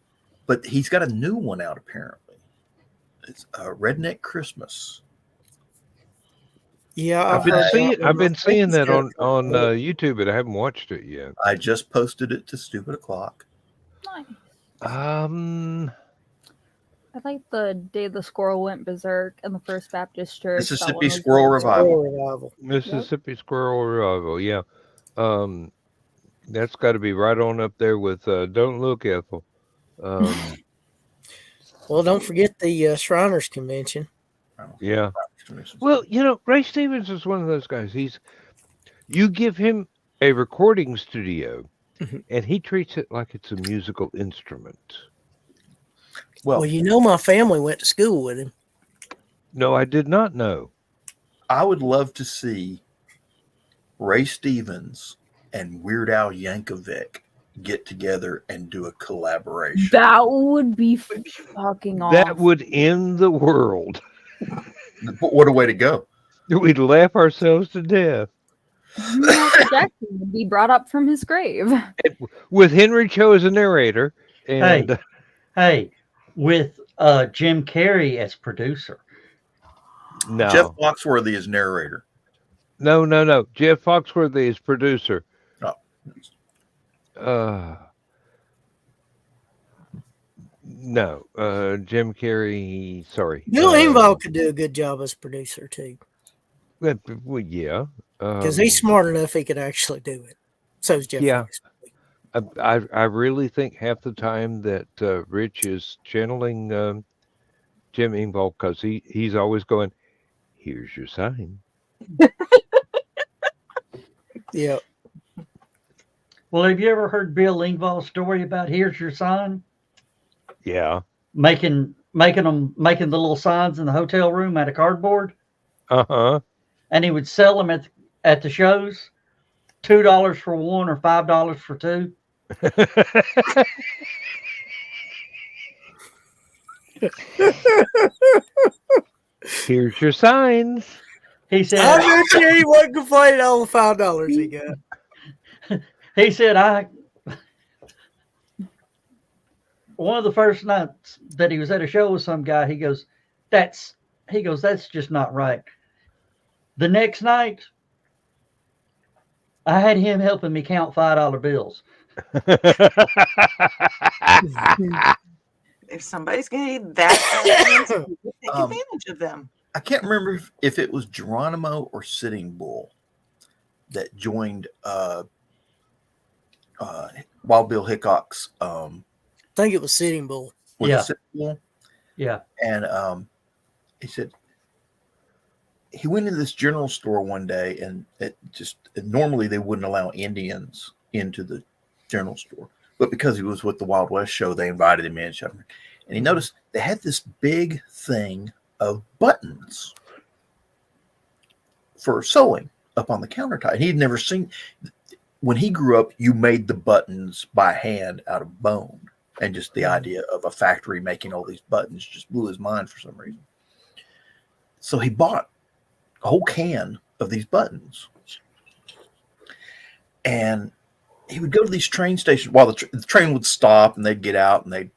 But he's got a new one out apparently. It's Redneck Christmas. Yeah, I've been seeing that on YouTube, but I haven't watched it yet. I just posted it to Stupid O'Clock. Nice. I like the Day the Squirrel Went Berserk and the First Baptist Church. Mississippi Squirrel Revival. Mississippi Squirrel Revival, yeah. That's got to be right on up there with Don't Look, Ethel. Well, don't forget the Shriners Convention. Yeah. Well, Ray Stevens is one of those guys. You give him a recording studio, and he treats it like it's a musical instrument. Well, my family went to school with him. No, I did not know. I would love to see Ray Stevens and Weird Al Yankovic get together and do a collaboration. That would be fucking awesome. That would end the world. What a way to go. We'd laugh ourselves to death. Michael Jackson would be brought up from his grave. With Henry Cho as a narrator. And Hey, with Jim Carrey as producer. No. Jeff Foxworthy is narrator. No. Jeff Foxworthy is producer. No, Jim Carrey. Sorry, Bill Engvall could do a good job as producer too, well, yeah, because he's smart enough he could actually do it. So is Jeff. yeah. Fox. I really think half the time that Rich is channeling Jim Engvall because he's always going, "Here's your sign." Yeah. Well, have you ever heard Bill Engvall's story about "Here's Your Sign"? Yeah. Making the little signs in the hotel room out of cardboard. Uh-huh. And he would sell them at the shows, $2 for one or $5 for two. Here's your signs. He said, I bet you he wasn't complaining all the $5 he got. He said, one of the first nights that he was at a show with some guy, he goes, that's just not right. The next night, I had him helping me count $5 bills. If somebody's going to need that, take advantage of them. I can't remember if it was Geronimo or Sitting Bull that joined Wild Bill Hickok's. I think it was Sitting Bull. Was it Sitting Bull? Yeah. And he said he went into this general store one day, and normally they wouldn't allow Indians into the general store, but because he was with the Wild West show, they invited him in. And he noticed they had this big thing of buttons for sewing up on the countertop. And he'd never seen. When he grew up, you made the buttons by hand out of bone, and just the idea of a factory making all these buttons just blew his mind for some reason. So he bought a whole can of these buttons, and he would go to these train stations while the train would stop, and they'd get out and they'd,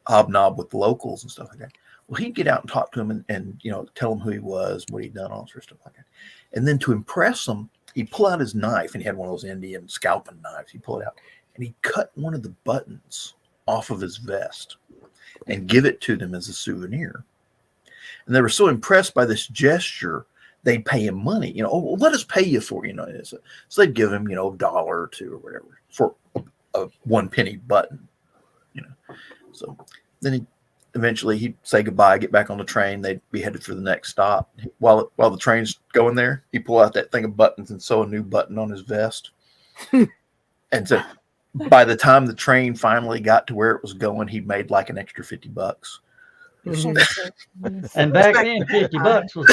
hobnob with the locals and stuff like that. Well, he'd get out and talk to them and tell them who he was, what he'd done, all sorts of stuff like that. And then to impress them, he'd pull out his knife, and he had one of those Indian scalping knives. He'd pull it out, and he'd cut one of the buttons off of his vest and give it to them as a souvenir. And they were so impressed by this gesture, they'd pay him money. Well, let us pay you for it. So they'd give him, $1 or $2 or whatever for a 1 penny button. So then eventually he'd say goodbye, get back on the train. They'd be headed for the next stop. While the train's going there, he'd pull out that thing of buttons and sew a new button on his vest. And so by the time the train finally got to where it was going, he made like an extra $50. And back then, $50 was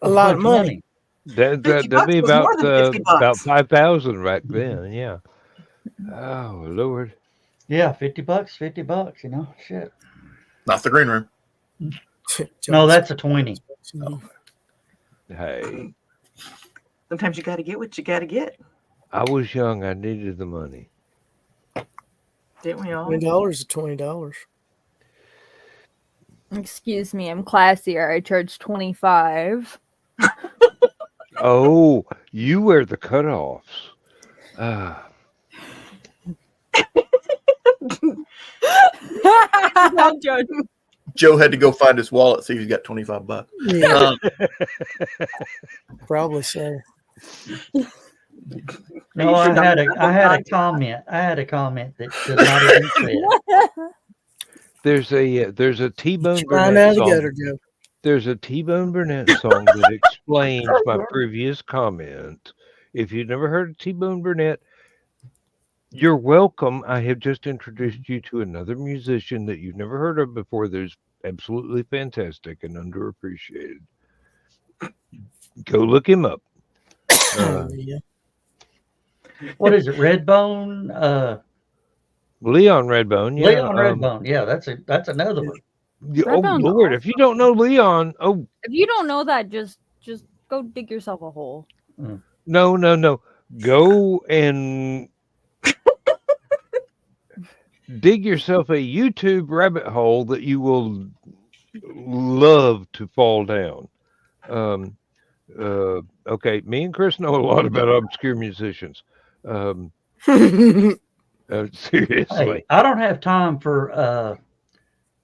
a lot of money. That'd be about 5,000 back then. Yeah. Oh Lord. Yeah, $50, shit. Not the green room. No, that's a 20. Oh. Hey. Sometimes you got to get what you got to get. I was young. I needed the money. Didn't we all? $20 is $20. Excuse me, I'm classier. I charge 25. Oh, you wear the cutoffs. Joe had to go find his wallet, see if he's got $25. Yeah. Probably so. No, I had a comment. I had a comment that does not even fit. There's a T-Bone Burnett song. There's a T-Bone Burnett song that explains my previous comment. If you've never heard of T-Bone Burnett, you're welcome. I have just introduced you to another musician that you've never heard of before. There's absolutely fantastic and underappreciated. Go look him up. Yeah. What is it? Redbone? Leon Redbone. Yeah. Leon Redbone. Yeah, that's another one. Oh Lord! If you don't know Leon, if you don't know that, just go dig yourself a hole. No. Go and dig yourself a YouTube rabbit hole that you will love to fall down. Okay, me and Chris know a lot about obscure musicians. Seriously. Hey, I don't have time for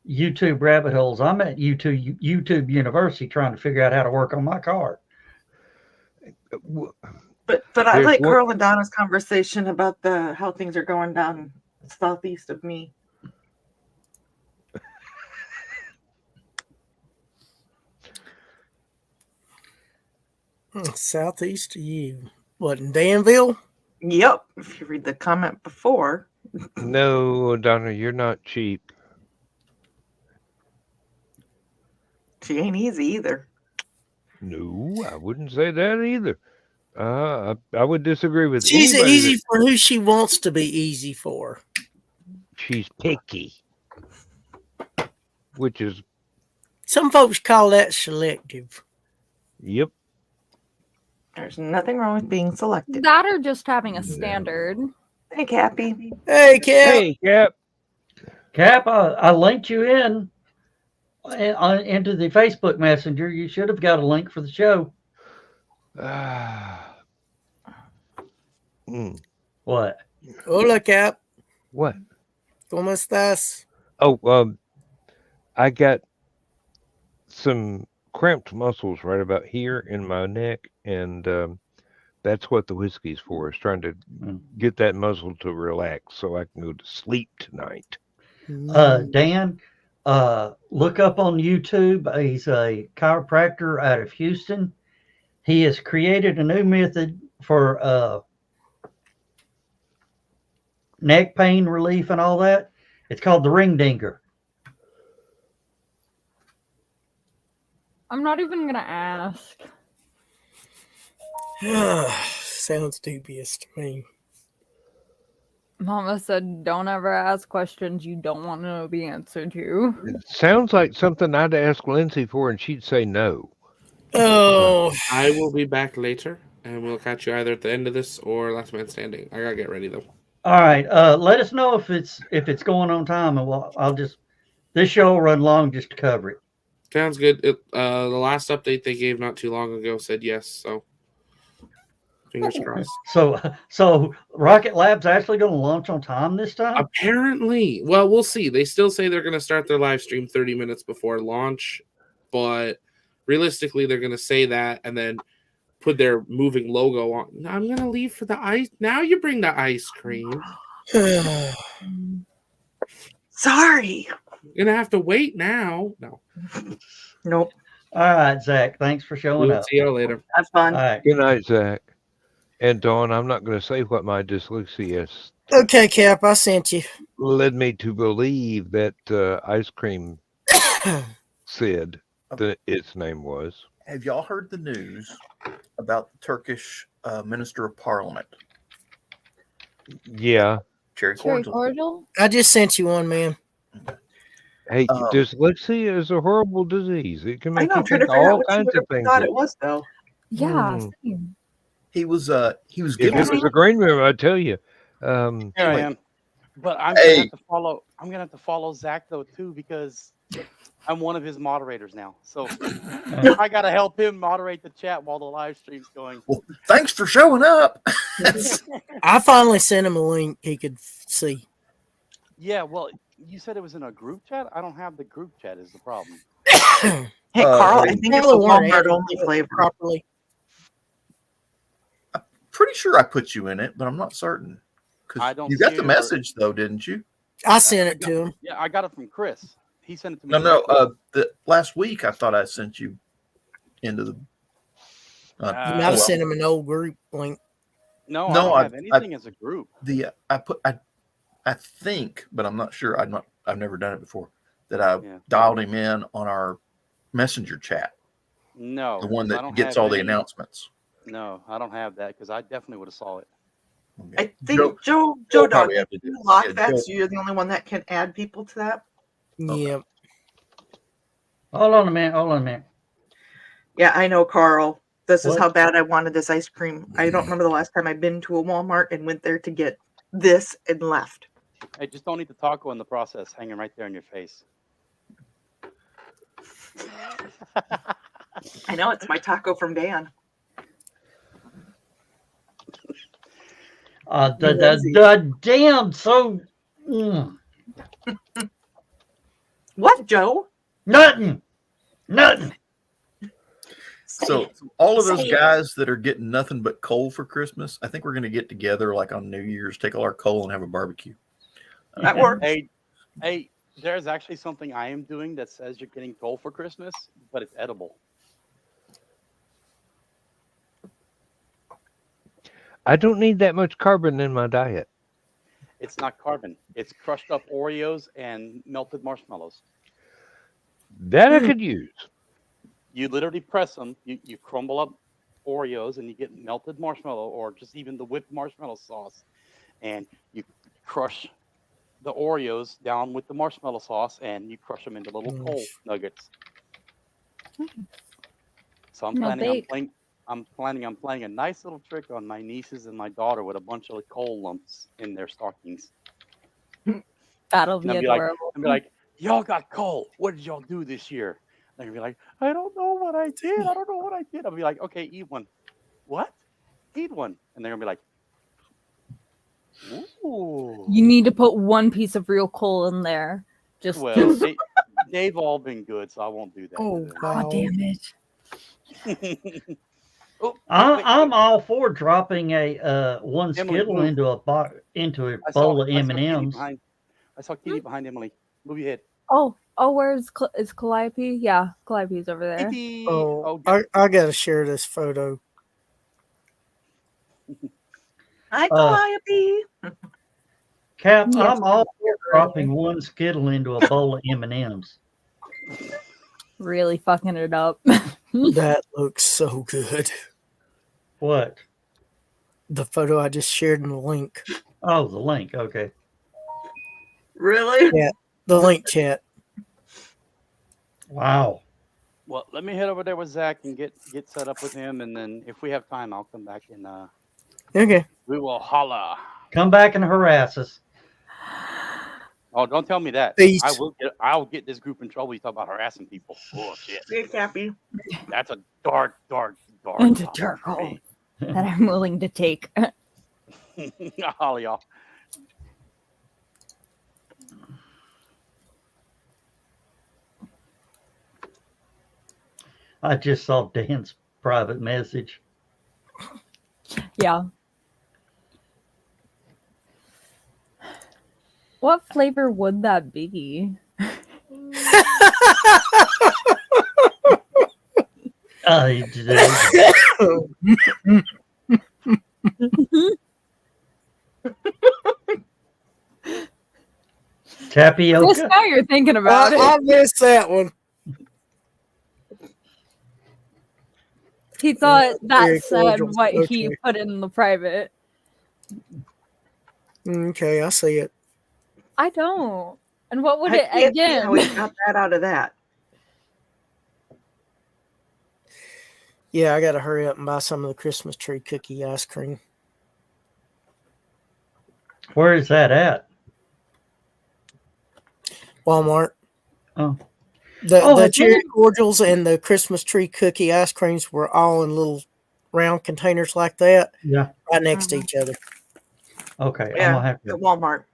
YouTube rabbit holes. I'm at YouTube University trying to figure out how to work on my car. But I There's like one- Carl and Donna's conversation about how things are going down southeast of me. Southeast of you. What, in Danville? Yep. If you read the comment before. No, Donna, you're not cheap. She ain't easy either. No, I wouldn't say that either. I would disagree with She's anybody. easy for who she wants to be easy for. She's picky, which is Some folks call that selective. yep. There's nothing wrong with being selective. That or just having a standard. Hey, Cappy. Hey, Cap. Hey, Cap. Cap, I linked you into the Facebook Messenger. You should have got a link for the show. What? Hola, Cap. What? ¿Cómo estás? Oh, I got some cramped muscles right about here in my neck, and that's what the whiskey's for. Is trying to get that muscle to relax so I can go to sleep tonight. Dan, look up on YouTube. He's a chiropractor out of Houston. He has created a new method for neck pain relief and all that. It's called the ring dinger. I'm not even gonna ask. Sounds dubious to me. Mama said, "Don't ever ask questions you don't want to know the answer to." It sounds like something I'd ask Lindsay for, and she'd say no. Oh, I will be back later, and we'll catch you either at the end of this or Last Man Standing. I gotta get ready though. All right. Let us know if it's going on time, and this show will run long just to cover it. Sounds good. The last update they gave not too long ago said yes, so fingers crossed. So Rocket Lab's actually going to launch on time this time? Apparently. Well, we'll see. They still say they're going to start their live stream 30 minutes before launch, but realistically, they're going to say that and then put their moving logo on. I'm going to leave for the ice. Now you bring the ice cream. Sorry. You're going to have to wait now. No. Nope. All right, Zach. Thanks for showing We'll up. see you later. Have fun. All right. Good night, Zach. And Dawn, I'm not going to say what my dyslexia okay, Cap. I sent you. led me to believe that ice cream said that its name was. Have y'all heard the news about the Turkish Minister of Parliament? Yeah. Cherry Cherry cordial. cordial? I just sent you one, man. Hey, dyslexia is a horrible disease. It can I make know. you I'm trying to think figure out all what you kinds would of have things. thought it was, though. Yeah. Same. He was If giving it was a green room, I'd tell you. Here I am. But I'm gonna have to follow Zach though too, because I'm one of his moderators now. So I gotta help him moderate the chat while the live stream's going. Well, thanks for showing up. I finally sent him a link he could see. Yeah, well, you said it was in a group chat. I don't have the group chat. Is the problem? Hey, Carl, I think it's a Walmart only flavor. Properly. Pretty sure I put you in it, but I'm not certain. I don't You got see the it, message though, didn't you? I sent it to him. Yeah, I got it from Chris. He sent it to me. No. The last week I thought I sent you into the. You might have sent him an old group link. No, I don't have anything as a group. I think, but I'm not sure. I've never done it before. That I dialed him in on our messenger chat. No, the one I that don't gets have all the any. announcements. No, I don't have that because I definitely would have saw it. I think Joe Dog, probably have to do you it. lock Yeah, that, Joe- so you're the only one that can add people to that. Yeah. Hold on a minute. Yeah, I know, Carl. This is What? how bad I wanted this ice cream. I don't remember the last time I've been to a Walmart and went there to get this and left. Hey, just don't eat the taco in the process, hanging right there in your face. I know, it's my taco from Dan. The damn so. Mm, What, Joe? nothing. So all of those Say it. guys that are getting nothing but coal for Christmas, I think we're going to get together like on New Year's, take all our coal and have a barbecue. That works. Hey, there's actually something I am doing that says you're getting coal for Christmas, but it's edible. I don't need that much carbon in my diet. It's not carbon. It's crushed up Oreos and melted marshmallows. That I could use. You literally press them, you crumble up Oreos and you get melted marshmallow or just even the whipped marshmallow sauce. And you crush the Oreos down with the marshmallow sauce and you crush them into little coal nuggets. So I'm planning on playing a nice little trick on my nieces and my daughter with a bunch of coal lumps in their stockings. That'll And be I'll adorable. be like, y'all got coal. What did y'all do this year? They're gonna be like, I don't know what I did. I'll be like, okay, eat one. What? Eat one. And they're gonna be like, ooh. You need to put one piece of real coal in there. Just Well, they've all been good, so I won't do that. oh god damn it. I'm all for dropping a one Emily, Skittle move. into a bowl of M&Ms. I saw Kitty behind Emily. Move your head. Where's is Calliope? Yeah, Calliope's over there. Oh, I gotta share this photo. Hi, Calliope. Cap, Yes. I'm all for dropping one Skittle into a bowl of M&Ms. Really fucking it up. That looks so good. What? The photo I just shared in the link. Oh, the link. Okay. Really? Yeah, the link chat. Wow. Well, let me head over there with Zach and get set up with him, and then if we have time, I'll come back and Okay. we will holla. Come back and harass us. Oh, don't tell me that. Peace. I'll get this group in trouble. You talk about harassing people. Oh shit. Hey, Cappy. That's a dark And a dark hole that I'm willing to take. Holla, y'all. I just saw Dan's private message. Yeah. What flavor would that be? Tapioca. Chris, now you're thinking about it. I missed that one. He thought Very that said cordial. what Okay. he put in the private. Okay, I see it. I don't. And what would I it can't see again? how he got that out of that. Yeah, I gotta hurry up and buy some of the Christmas tree cookie ice cream. Where is that at? Walmart. Oh. The cherry cordials and the Christmas tree cookie ice creams were all in little round containers like that. Yeah. Right next to each other. Okay. Yeah, I'm gonna have to. at Walmart.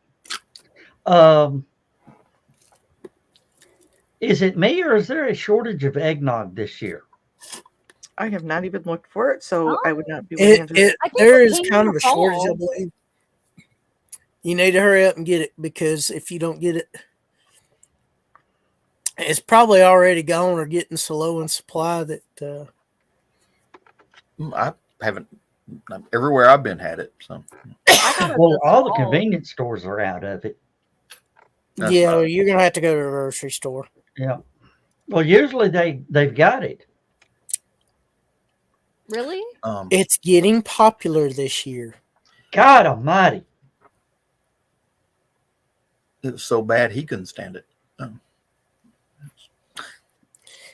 Is it me or is there a shortage of eggnog this year? I have not even looked for it, so I would not be able to answer that. There is kind of a shortage, I believe. You need to hurry up and get it because if you don't get it, it's probably already gone or getting so low in supply that I haven't. Everywhere I've been had it. So. Well, all the convenience stores are out of it. That's yeah, right. you're gonna have to go to a grocery store. Yeah. Well, usually they've got it. Really? It's getting popular this year. God Almighty! It was so bad he couldn't stand it. Oh.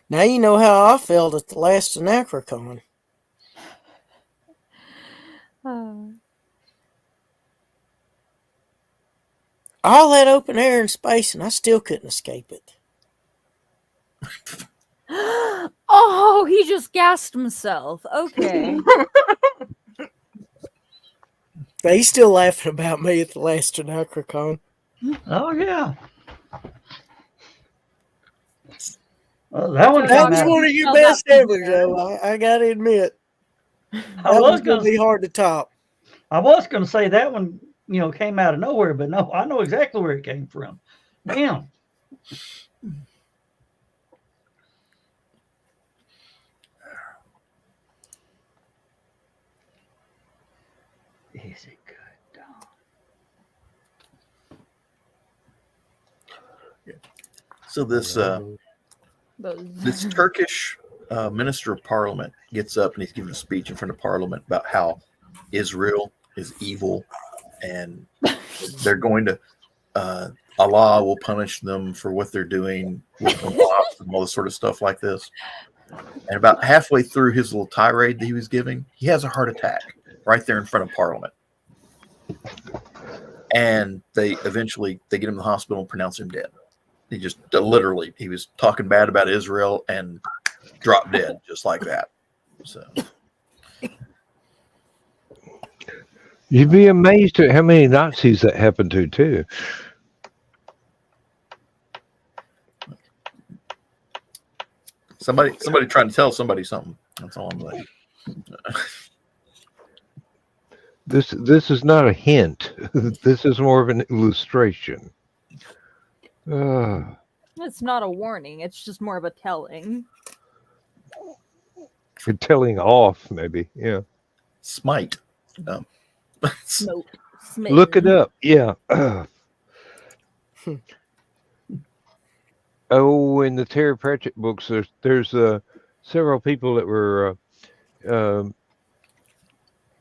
Now you know how I felt at the last Anachrocon. All that open air and space, and I still couldn't escape it. Oh, he just gassed himself. Okay. But he's still laughing about me at the last HallowCon. Oh yeah. That one That came was out. one of your best ever, Joe. I gotta admit. That was gonna be hard to top. I was gonna say that one, came out of nowhere, but no, I know exactly where it came from. Damn. Is it good, Don? So this Turkish minister of parliament gets up and he's giving a speech in front of parliament about how Israel is evil and they're going to Allah will punish them for what they're doing with the mosques and all this sort of stuff like this. And about halfway through his little tirade that he was giving, he has a heart attack right there in front of parliament. And they get him to the hospital and pronounce him dead. He just literally, he was talking bad about Israel and dropped dead just like that. So you'd be amazed at how many Nazis that happened to too. Somebody trying to tell somebody something. That's all I'm saying. This is not a hint. This is more of an illustration. It's not a warning. It's just more of a telling. For telling off, maybe. Yeah. Smite. Smote. Look it up. Yeah. Oh, in the Terry Pratchett books, there's several people that were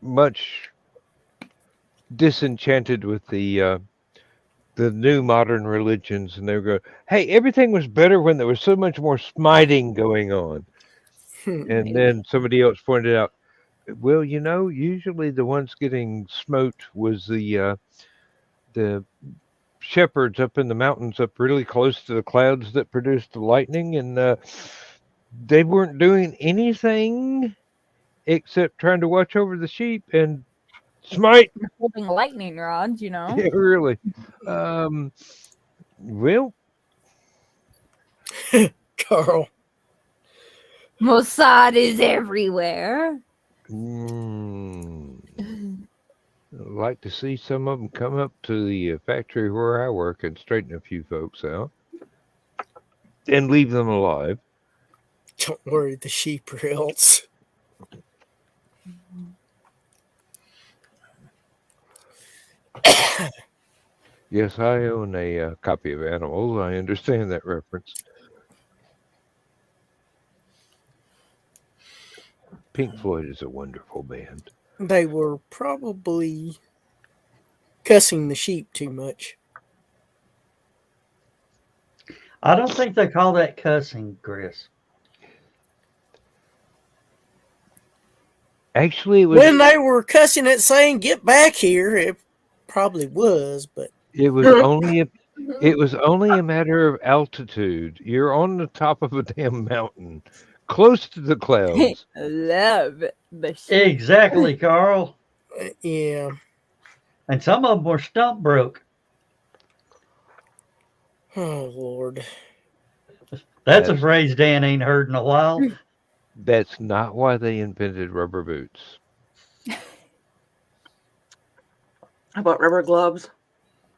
much disenchanted with the new modern religions, and they were going, "Hey, everything was better when there was so much more smiting going on." And then somebody else pointed out, well, usually the ones getting smote was the shepherds up in the mountains up really close to the clouds that produced the lightning, and they weren't doing anything except trying to watch over the sheep and smite. Holding lightning rods, Yeah, really. Well, Carl. Mossad is everywhere. I'd like to see some of them come up to the factory where I work and straighten a few folks out and leave them alive. Don't worry, the sheep or else. Yes, I own a copy of Animals. I understand that reference. Pink Floyd is a wonderful band. They were probably cussing the sheep too much. I don't think they call that cussing, Chris. Actually, it was when they were cussing it, saying "Get back here," it probably was, but it was only a matter of altitude. You're on the top of a damn mountain, close to the clouds. Love the sheep. Exactly, Carl. Yeah. And some of them were stump broke. Oh, Lord. That's a phrase Dan ain't heard in a while. That's not why they invented rubber boots. How about rubber gloves?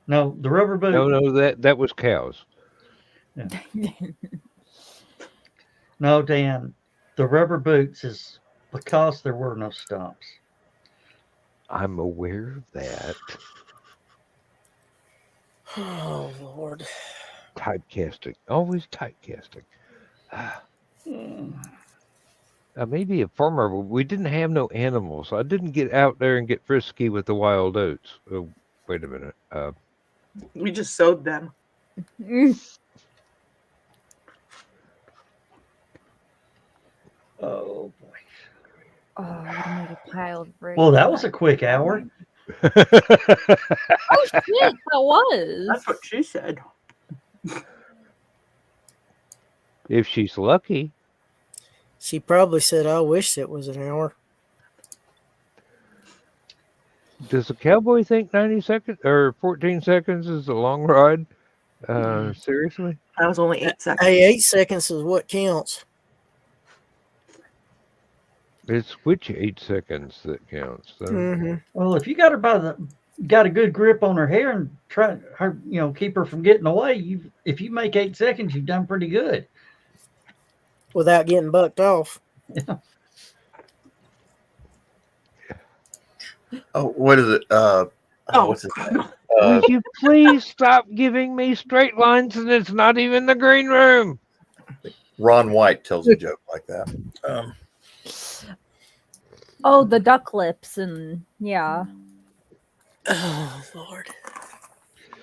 No, the rubber boot. No, that was cows. Yeah. No, Dan, the rubber boots is because there were no stumps. I'm aware of that. Oh, Lord. Typecasting. Always typecasting. Maybe a farmer. We didn't have no animals. I didn't get out there and get frisky with the wild oats. Oh, wait a minute. We just sowed them. Oh, boy. Oh, I made a pile of bread. Well, that was a quick hour. Oh, shit, that was. That's what she said. If she's lucky. She probably said, "I wish it was an hour." Does a cowboy think 90 seconds or 14 seconds is a long ride? Seriously? That was only 8 seconds. Hey, 8 seconds is what counts. It's which 8 seconds that counts. Though. Well, if you got her got a good grip on her hair and try her, keep her from getting away, if you make 8 seconds, you've done pretty good. Without getting bucked off. Yeah. Oh, what is it? What's it? Would you please stop giving me straight lines and it's not even the green room? Ron White tells a joke like that. Oh, the duck lips and yeah. Oh Lord!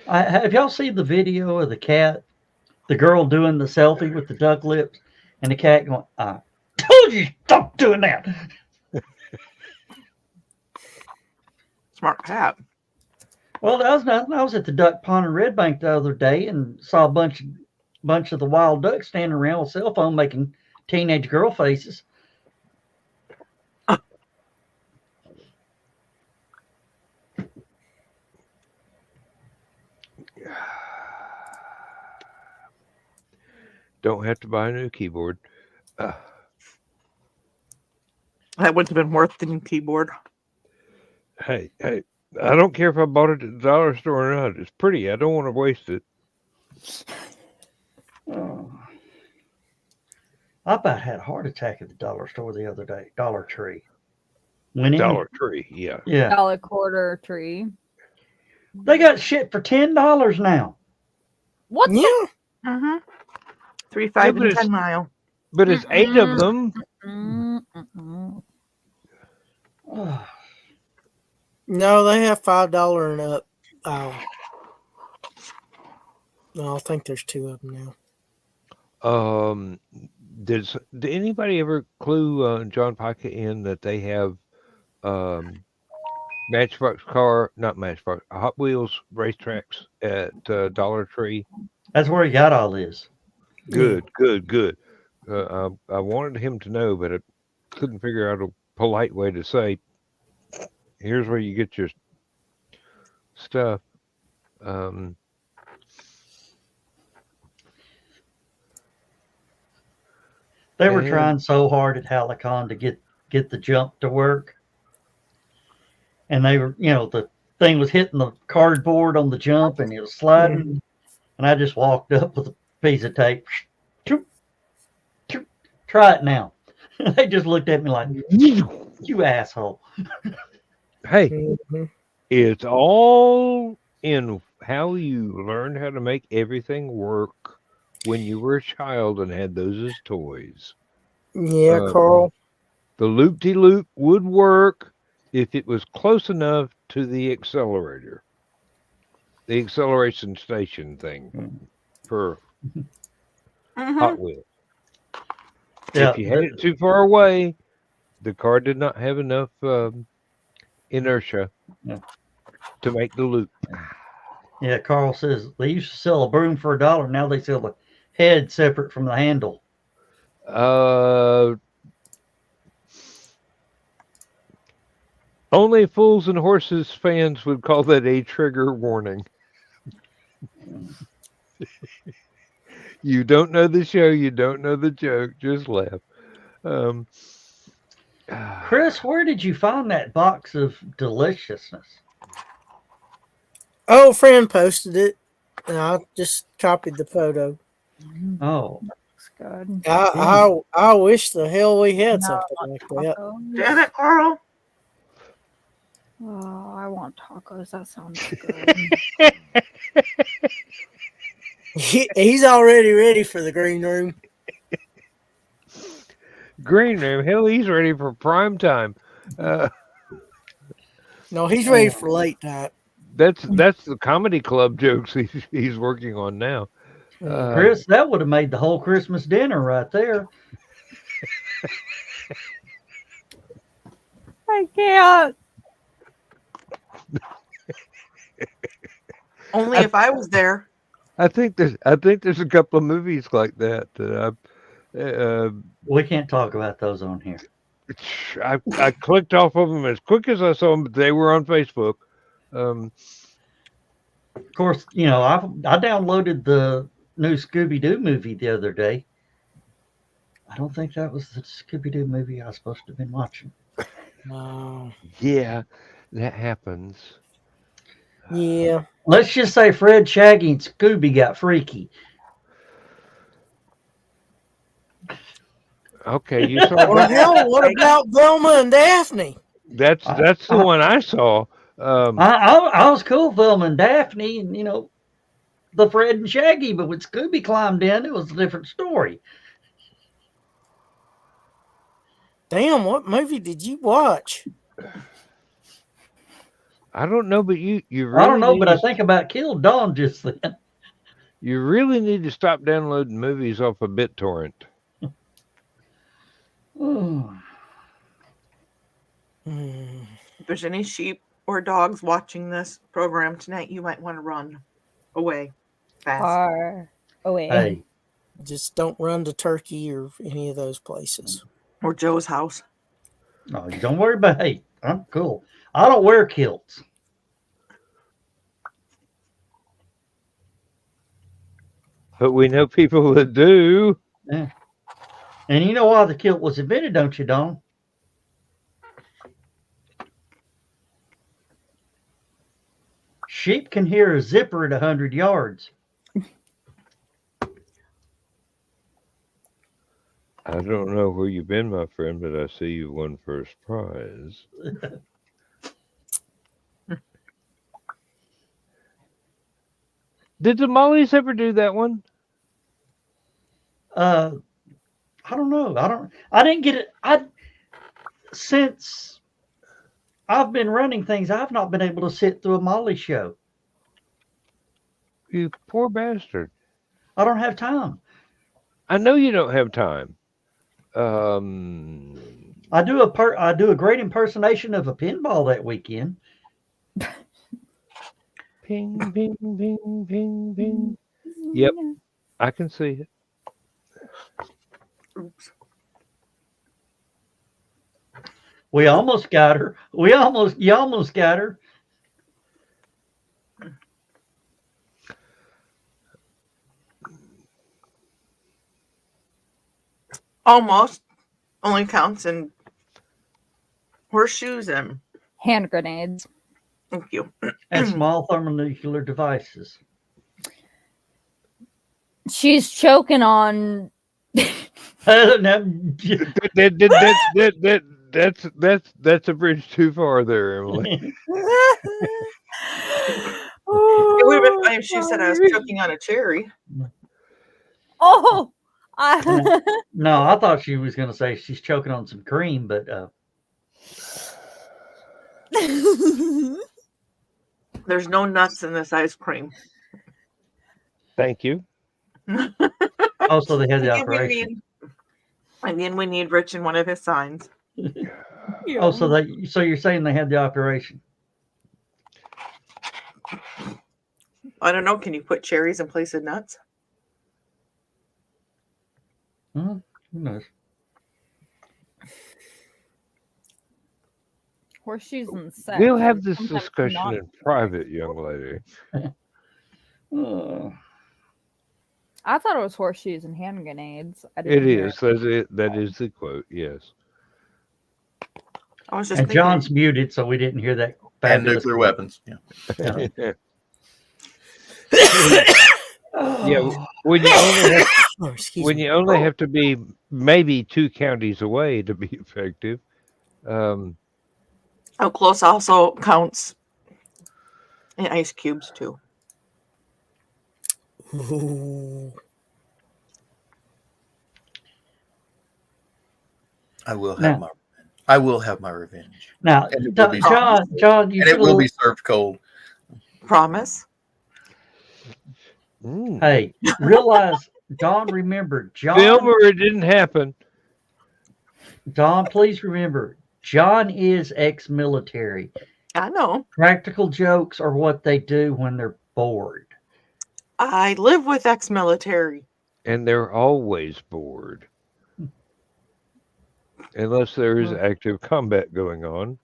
Have y'all seen the video of the girl doing the selfie with the duck lips, and the cat going, "I told you stop doing that." Smart cat. Well, that was nothing. I was at the duck pond in Red Bank the other day and saw a bunch of the wild ducks standing around with a cell phone making teenage girl faces. Don't have to buy a new keyboard. That wouldn't have been worth the new keyboard. Hey, I don't care if I bought it at the dollar store or not. It's pretty. I don't want to waste it. Oh. I about had a heart attack at the dollar store the other day. Dollar Tree. Dollar Tree, yeah. Yeah. Dollar quarter tree. They got shit for $10 now. What? Yeah. Mm-hmm. 3, 5, and 10 mile. But it's 8 of them. No, they have $5 and up. No, I think there's 2 of them now. Did anybody ever clue John Pica in that they have Hot Wheels racetracks at Dollar Tree? That's where he got all this. Good. I wanted him to know, but I couldn't figure out a polite way to say, here's where you get your stuff. They were trying so hard at HallowCon to get the jump to work. And they were, the thing was hitting the cardboard on the jump and it was sliding. And I just walked up with a piece of tape. Try it now. They just looked at me like, you asshole. Hey, it's all in how you learned how to make everything work when you were a child and had those as toys. Yeah, Carl. The loop-de-loop would work if it was close enough to the accelerator. The acceleration station thing for Hot Wheels. Yeah, if you had it too far away, the car did not have enough inertia to make the loop. Yeah, Carl says they used to sell a broom for $1. Now they sell the head separate from the handle. Only Fools and Horses fans would call that a trigger warning. You don't know the show, you don't know the joke, just laugh. Chris, where did you find that box of deliciousness? Oh, a friend posted it, and I just copied the photo. Oh, looks good. I wish the hell we had something like that. Damn it, Carl. Oh, I want tacos. That sounds good. He's already ready for the green room. Green room, hell, he's ready for prime time. No, he's ready for late night. That's the comedy club jokes he's working on now. Chris, that would have made the whole Christmas dinner right there. I can't. Only if I was there. I think there's a couple of movies like that. We can't talk about those on here. I clicked off of them as quick as I saw them, but they were on Facebook. Of course, I downloaded the new Scooby-Doo movie the other day. I don't think that was the Scooby-Doo movie I was supposed to have been watching. No. Yeah, that happens. Yeah. Let's just say Fred, Shaggy, and Scooby got freaky. Okay, you saw Well, that. hell, what about Velma and Daphne? That's the one I saw. I was cool, Velma and Daphne, and the Fred and Shaggy, but when Scooby climbed in, it was a different story. Damn, what movie did you watch? I don't know, but you really I don't know, but I need think about killed Dawn just then. you really need to stop downloading movies off of BitTorrent. If there's any sheep or dogs watching this program tonight, you might want to run away fast. Far away. Hey, Just don't run to Turkey or any of those places. Or Joe's house. no, you don't worry about. Hey, I'm cool. I don't wear kilts. But we know people that do. Yeah. And you know why the kilt was invented, don't you, Don? Sheep can hear a zipper at 100 yards. I don't know where you've been, my friend, but I see you won first prize. Did the Mollies ever do that one? I don't know. I didn't get it. Since I've been running things, I've not been able to sit through a Molly show. You poor bastard. I don't have time. I know you don't have time. I do a great impersonation of a pinball that weekend. Ping, ping, ping, ping, ping. Yep, I can see it. Oops. We almost got her. You almost got her. Almost only counts in horseshoes and Hand grenades. thank you. And small thermonuclear devices. She's choking on. That's a bridge too far there, Emily. It would have been funny if she said I was choking on a cherry. Oh, No, I thought she was going to say she's choking on some cream, but There's no nuts in this ice cream. Thank you. also they had the operation. Again, we need Rich in one of his signs. Oh, so you're saying they had the operation? I don't know. Can you put cherries in place of nuts? Who knows? Horseshoes and sex. We'll have this Sometimes discussion not- in private, young lady. I thought it was horseshoes and hand grenades. I It didn't hear is. That is the quote. Yes. I was just And thinking. John's muted, so we didn't hear that. And nuclear weapons. Yeah. Yeah. When you only have to be maybe 2 counties away to be effective. How close also counts in ice cubes too. Ooh. I will have my revenge. Now, And it will be John, you and it should will be served cold. Promise. Hey, realize, Don, remember, John. Film or it didn't happen. Don, please remember, John is ex-military. I know. Practical jokes are what they do when they're bored. I live with ex-military. And they're always bored. unless there is active combat going on,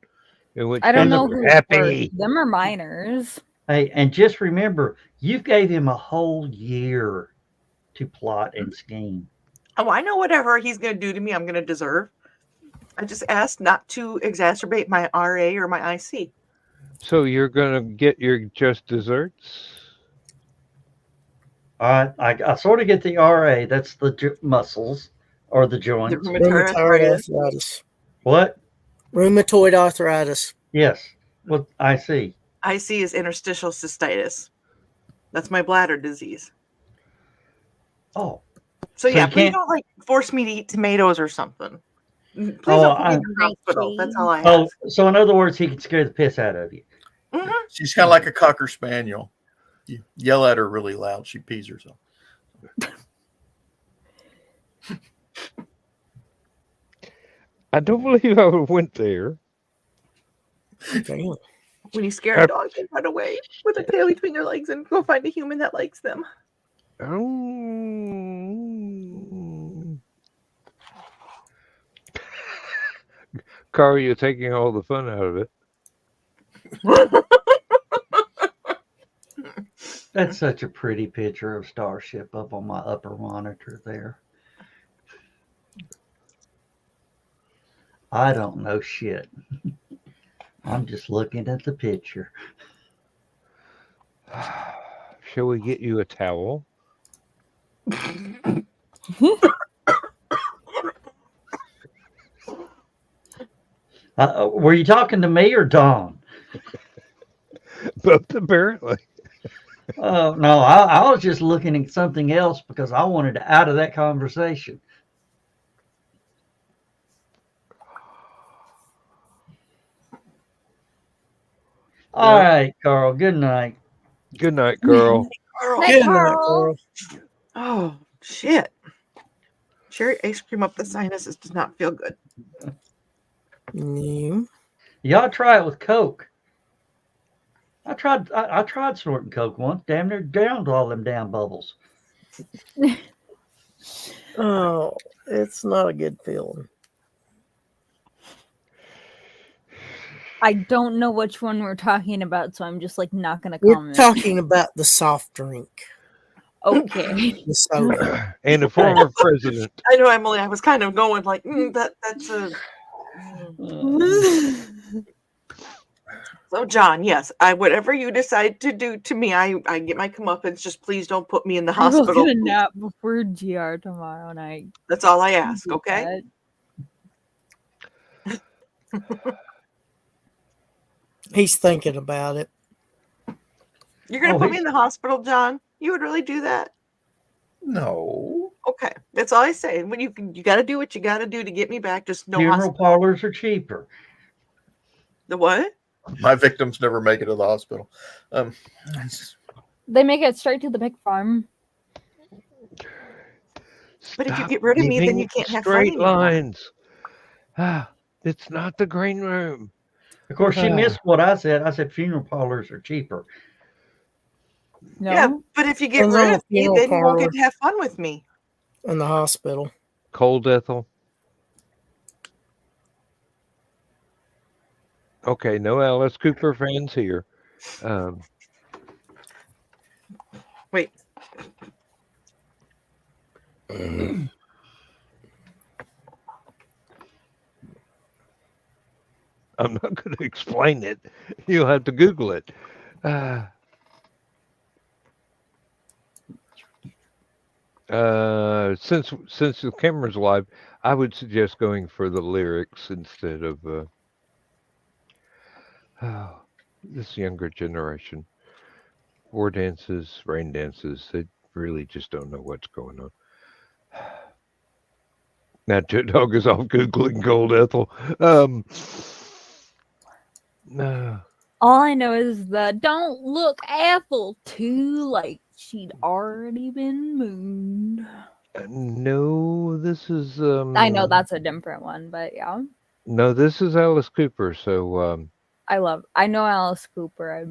in which I don't case know we're who's happy. worse. Them are minors. Hey, and just remember, you gave him a whole year to plot and scheme. Oh, I know whatever he's going to do to me, I'm going to deserve. I just asked not to exacerbate my RA or my IC. So you're gonna get your just desserts? I sort of get the RA. That's the muscles or the joints. The rheumatoid arthritis. What? Rheumatoid arthritis. Yes. Well, I see. IC is interstitial cystitis. That's my bladder disease. Oh. So yeah, you please can't- don't like force me to eat tomatoes or something. Please Oh, don't put me in the hospital. That's all I ask. So in other words, he can scare the piss out of you. She's kind of like a cocker spaniel. You yell at her really loud, she pees herself. I don't believe I went there. When you scare a dog, they run away with a tail between their legs and go find a human that likes them. Carl, you're taking all the fun out of it. That's such a pretty picture of Starship up on my upper monitor there. I don't know shit. I'm just looking at the picture. Shall we get you a towel? Were you talking to me or Dawn? Both, apparently. Oh, no, I was just looking at something else because I wanted out of that conversation. All right, Carl. Good night. Good night, girl. Good night, Carl. Oh, shit. Cherry ice cream up the sinuses does not feel good. Y'all try it with Coke. I tried snorting Coke once. Damn near downed all them damn bubbles. Oh, it's not a good feeling. I don't know which one we're talking about, so I'm just like not gonna We're comment. talking about the soft drink. Okay. The soda. And a former president. I know, Emily. I was kind of going like, that's a. So, John, yes, whatever you decide to do to me, I get my comeuppance. Just please don't put me in the I will hospital. get a nap before GR tomorrow night. That's all I ask, okay? He's thinking about it. You're gonna put me in the hospital, John? You would really do that? No. Okay, that's all I say. When you got to do what you got to do to get me back. Just no Funeral hospital. parlors are cheaper. The what? My victims never make it to the hospital. They make it straight to the pig farm. But if you get rid of me, then you can't have fun straight anymore. lines. It's not the green room. Of course, she missed what I said. I said funeral parlors are cheaper. No. Yeah, but if you get Depends rid on of the me, funeral then you won't get parlor. to have fun with me. In the hospital. Cold Ethel. Okay, no Alice Cooper fans here. Wait. I'm not going to explain it. You'll have to Google it. Since the camera's live, I would suggest going for the lyrics instead of this younger generation. War dances, rain dances, they really just don't know what's going on. Now Dog is off Googling Gold Ethel. No. All I know is that don't look Ethel too like she'd already been mooned. No, this is I know that's a different one, but yeah. No, this is Alice Cooper, so I know Alice Cooper. I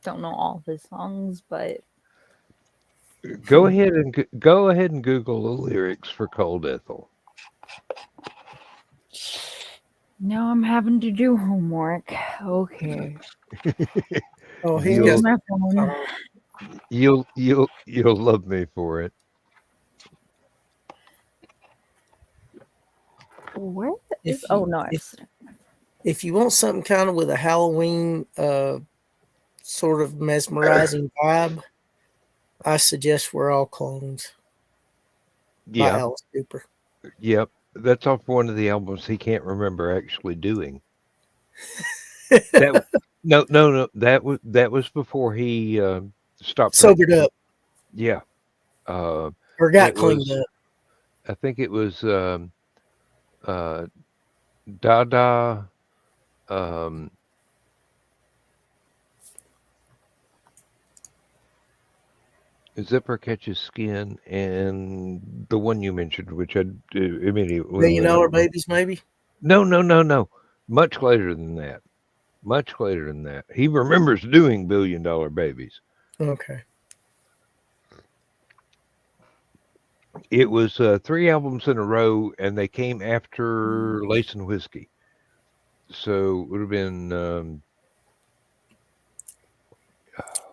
don't know all of his songs, but go ahead and Google the lyrics for Cold Ethel. Now I'm having to do homework. Okay. Oh, he's Here's got. my phone. You'll love me for it. Where If is? Oh you no, if you want something kind of with a Halloween sort of mesmerizing vibe, I suggest We're All Clones by Yeah. Alice Cooper. Yep. That's off one of the albums he can't remember actually doing. No. That was before he stopped Sobered drinking. up Yeah. or got It cleaned was. up. I think it was Dada. Um, Zipper Catches Skin, and the one you mentioned, which I immediately went $1 Million over. Babies, maybe. No. Much later than that. Much later than that. He remembers doing $1 Billion Babies. Okay. It was 3 albums in a row, and they came after Lace and Whiskey. So it would have been.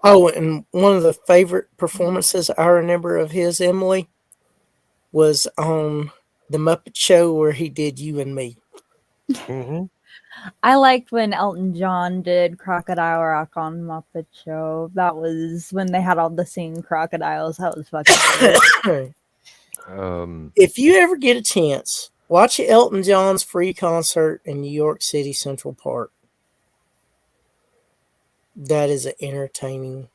Oh, and one of the favorite performances I remember of his, Emily, was on the Muppet Show where he did You and Me. Mm-hmm. I liked when Elton John did Crocodile Rock on Muppet Show. That was when they had all the singing crocodiles. That was fucking great. If you ever get a chance, watch Elton John's free concert in New York City Central Park. That is an entertaining.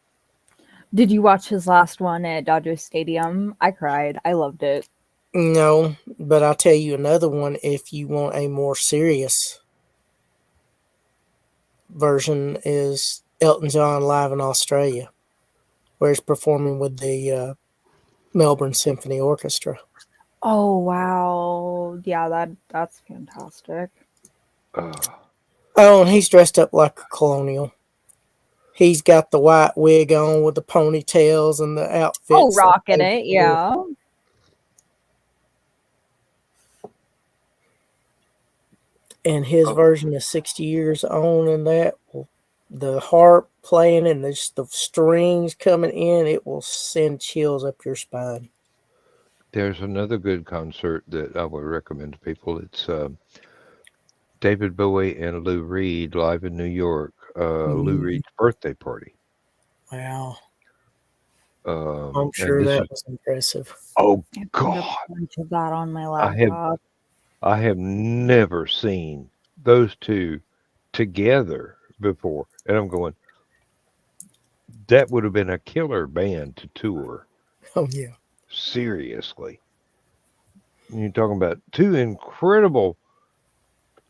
Did you watch his last one at Dodger Stadium? I cried. I loved it. No, but I'll tell you another one if you want a more serious version is Elton John live in Australia, where he's performing with the Melbourne Symphony Orchestra. Oh wow. Yeah, that's fantastic. Oh, and he's dressed up like a colonial. He's got the white wig on with the ponytails and the outfits. Oh, rocking it, yeah. And his version is 60 years on, and that the harp playing and the strings coming in, it will send chills up your spine. There's another good concert that I would recommend to people. It's David Bowie and Lou Reed live in New York. Lou Reed's birthday party. Wow. I'm sure that was impressive. Oh I God! a bunch of that on my laptop. I have never seen those two together before, and I'm going. That would have been a killer band to tour. Oh yeah. Seriously. You're talking about 2 incredible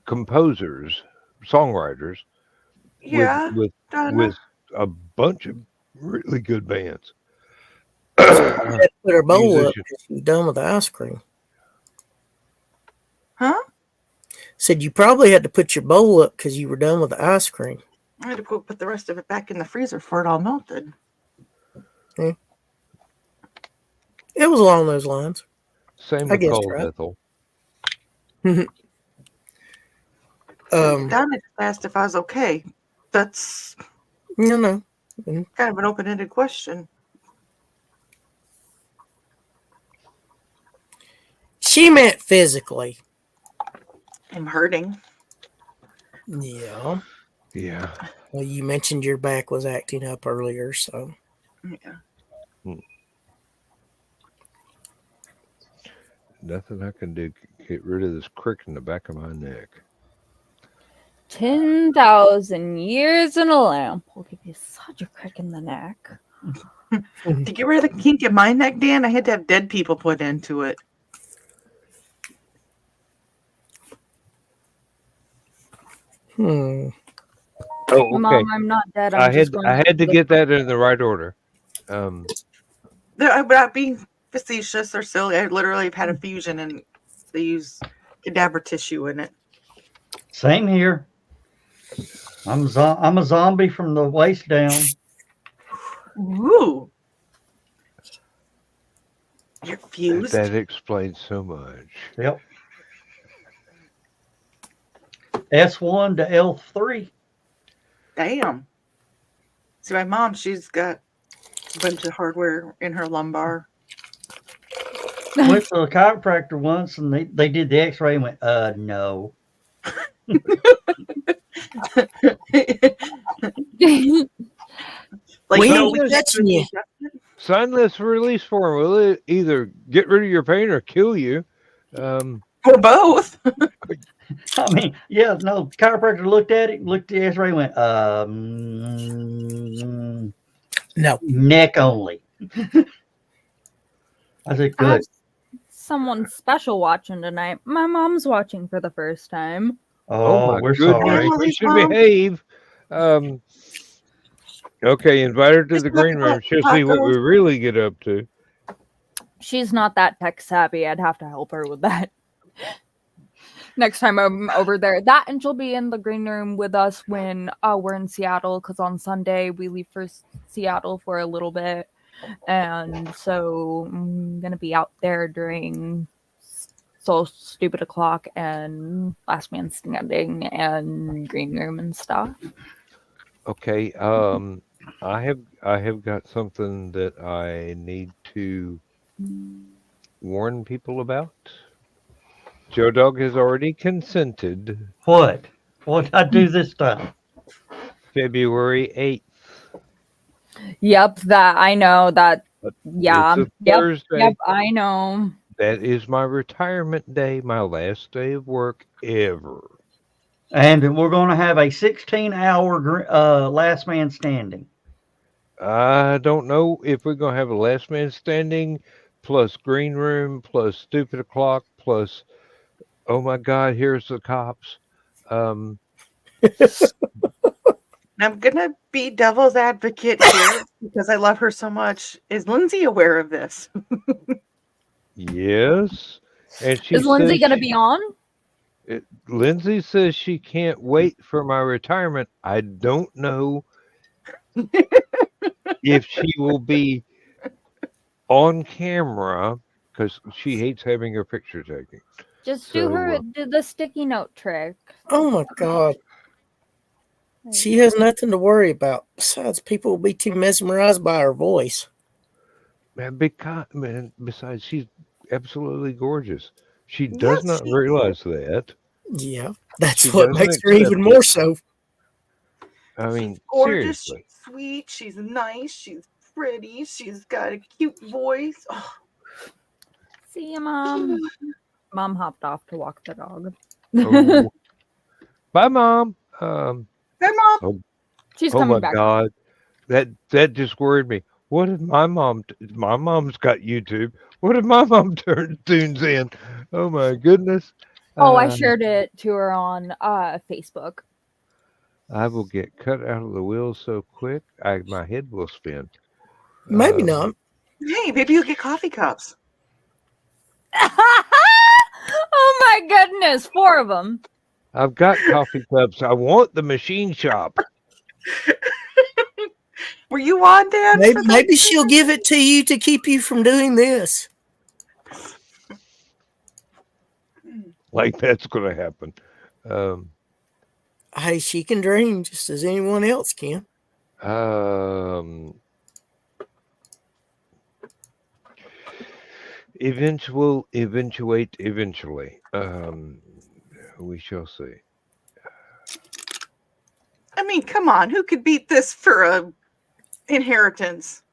composers, songwriters, Yeah, with Donna. a bunch of really good bands. Put her bowl up Musician. because she's done with the ice cream. Huh? Said you probably had to put your bowl up because you were done with the ice cream. I had to go put the rest of it back in the freezer before it all melted. Yeah. It was along those lines. Same I with guessed Paul right. Bethel. Donna just asked if I was okay. That's no. kind of an open-ended question. She meant physically. I'm hurting. Yeah. Yeah. Well, you mentioned your back was acting up earlier, so. Yeah. Nothing I can do to get rid of this crick in the back of my neck. 10,000 years in a lamp will give you such a crick in the neck. To get rid of the kink in my neck, Dan, I had to have dead people put into it. Hmm. Oh, okay. Mom, I'm not dead. I had to get that in the right order. I'm not being facetious or silly. I literally have had a fusion and they use cadaver tissue in it. Same here. I'm a zombie from the waist down. Ooh. You're fused. That explains so much. Yep. S1 to L3. Damn. See, my mom, she's got a bunch of hardware in her lumbar. Went to a chiropractor once, and they did the X-ray and went, no. Like, We no, ain't we can't touching do you. the adjustment. Sign this release form. Will it either get rid of your pain or kill you? Or both. I mean, yeah, no. Chiropractor looked at it, looked at the X-ray, and went, No. neck only. I said, I have good. someone special watching tonight. My mom's watching for the first time. Oh, my we're goodness! sorry. You should behave. Okay, invite her to the green room. She'll see what we really get up to. She's not that tech savvy. I'd have to help her with that. Next time I'm over there. That, and she'll be in the green room with us when we're in Seattle, because on Sunday we leave for Seattle for a little bit. And so I'm going to be out there during So Stupid O'Clock and Last Man Standing and green room and stuff. Okay, I have got something that I need to warn people about. Joe Dog has already consented. What? What did I do this time? February 8th. Yep, that I know that. Yeah, It's a yep, Thursday. yep, I know. That is my retirement day, my last day of work ever. And we're going to have a 16-hour last man standing. I don't know if we're going to have a last man standing plus green room plus stupid o'clock plus, oh my God, here's the cops. I'm gonna be devil's advocate here because I love her so much. Is Lindsay aware of this? Yes. And she Is Lindsay says going to be on? Lindsay says she can't wait for my retirement. I don't know if she will be on camera because she hates having her picture taken. Just do the sticky note trick. Oh my God. She has nothing to worry about. Besides, people will be too mesmerized by her voice. Besides, she's absolutely gorgeous. She does not realize that. Yeah, that's She what doesn't makes her accept even it. more so. I mean, Gorgeous, seriously. she's sweet, she's nice, she's pretty, she's got a cute voice. Oh. See you, Mom. Mom hopped off to walk the dog. Oh. Bye, Mom. Bye, Mom. Oh, She's oh coming my back. God, that just worried me. What if my mom? My mom's got YouTube. What if my mom tunes in? Oh my goodness. Oh, I shared it to her on Facebook. I will get cut out of the wheel so quick, my head will spin. Maybe not. Hey, maybe you'll get coffee cups. Oh my goodness, 4 of them. I've got coffee cups. I want the machine shop. Were you on, Dad? Maybe she'll give it to you to keep you from doing this. Like that's going to happen. Hey, she can dream just as anyone else can. Eventuate eventually. We shall see. I mean, come on, who could beat this for a inheritance?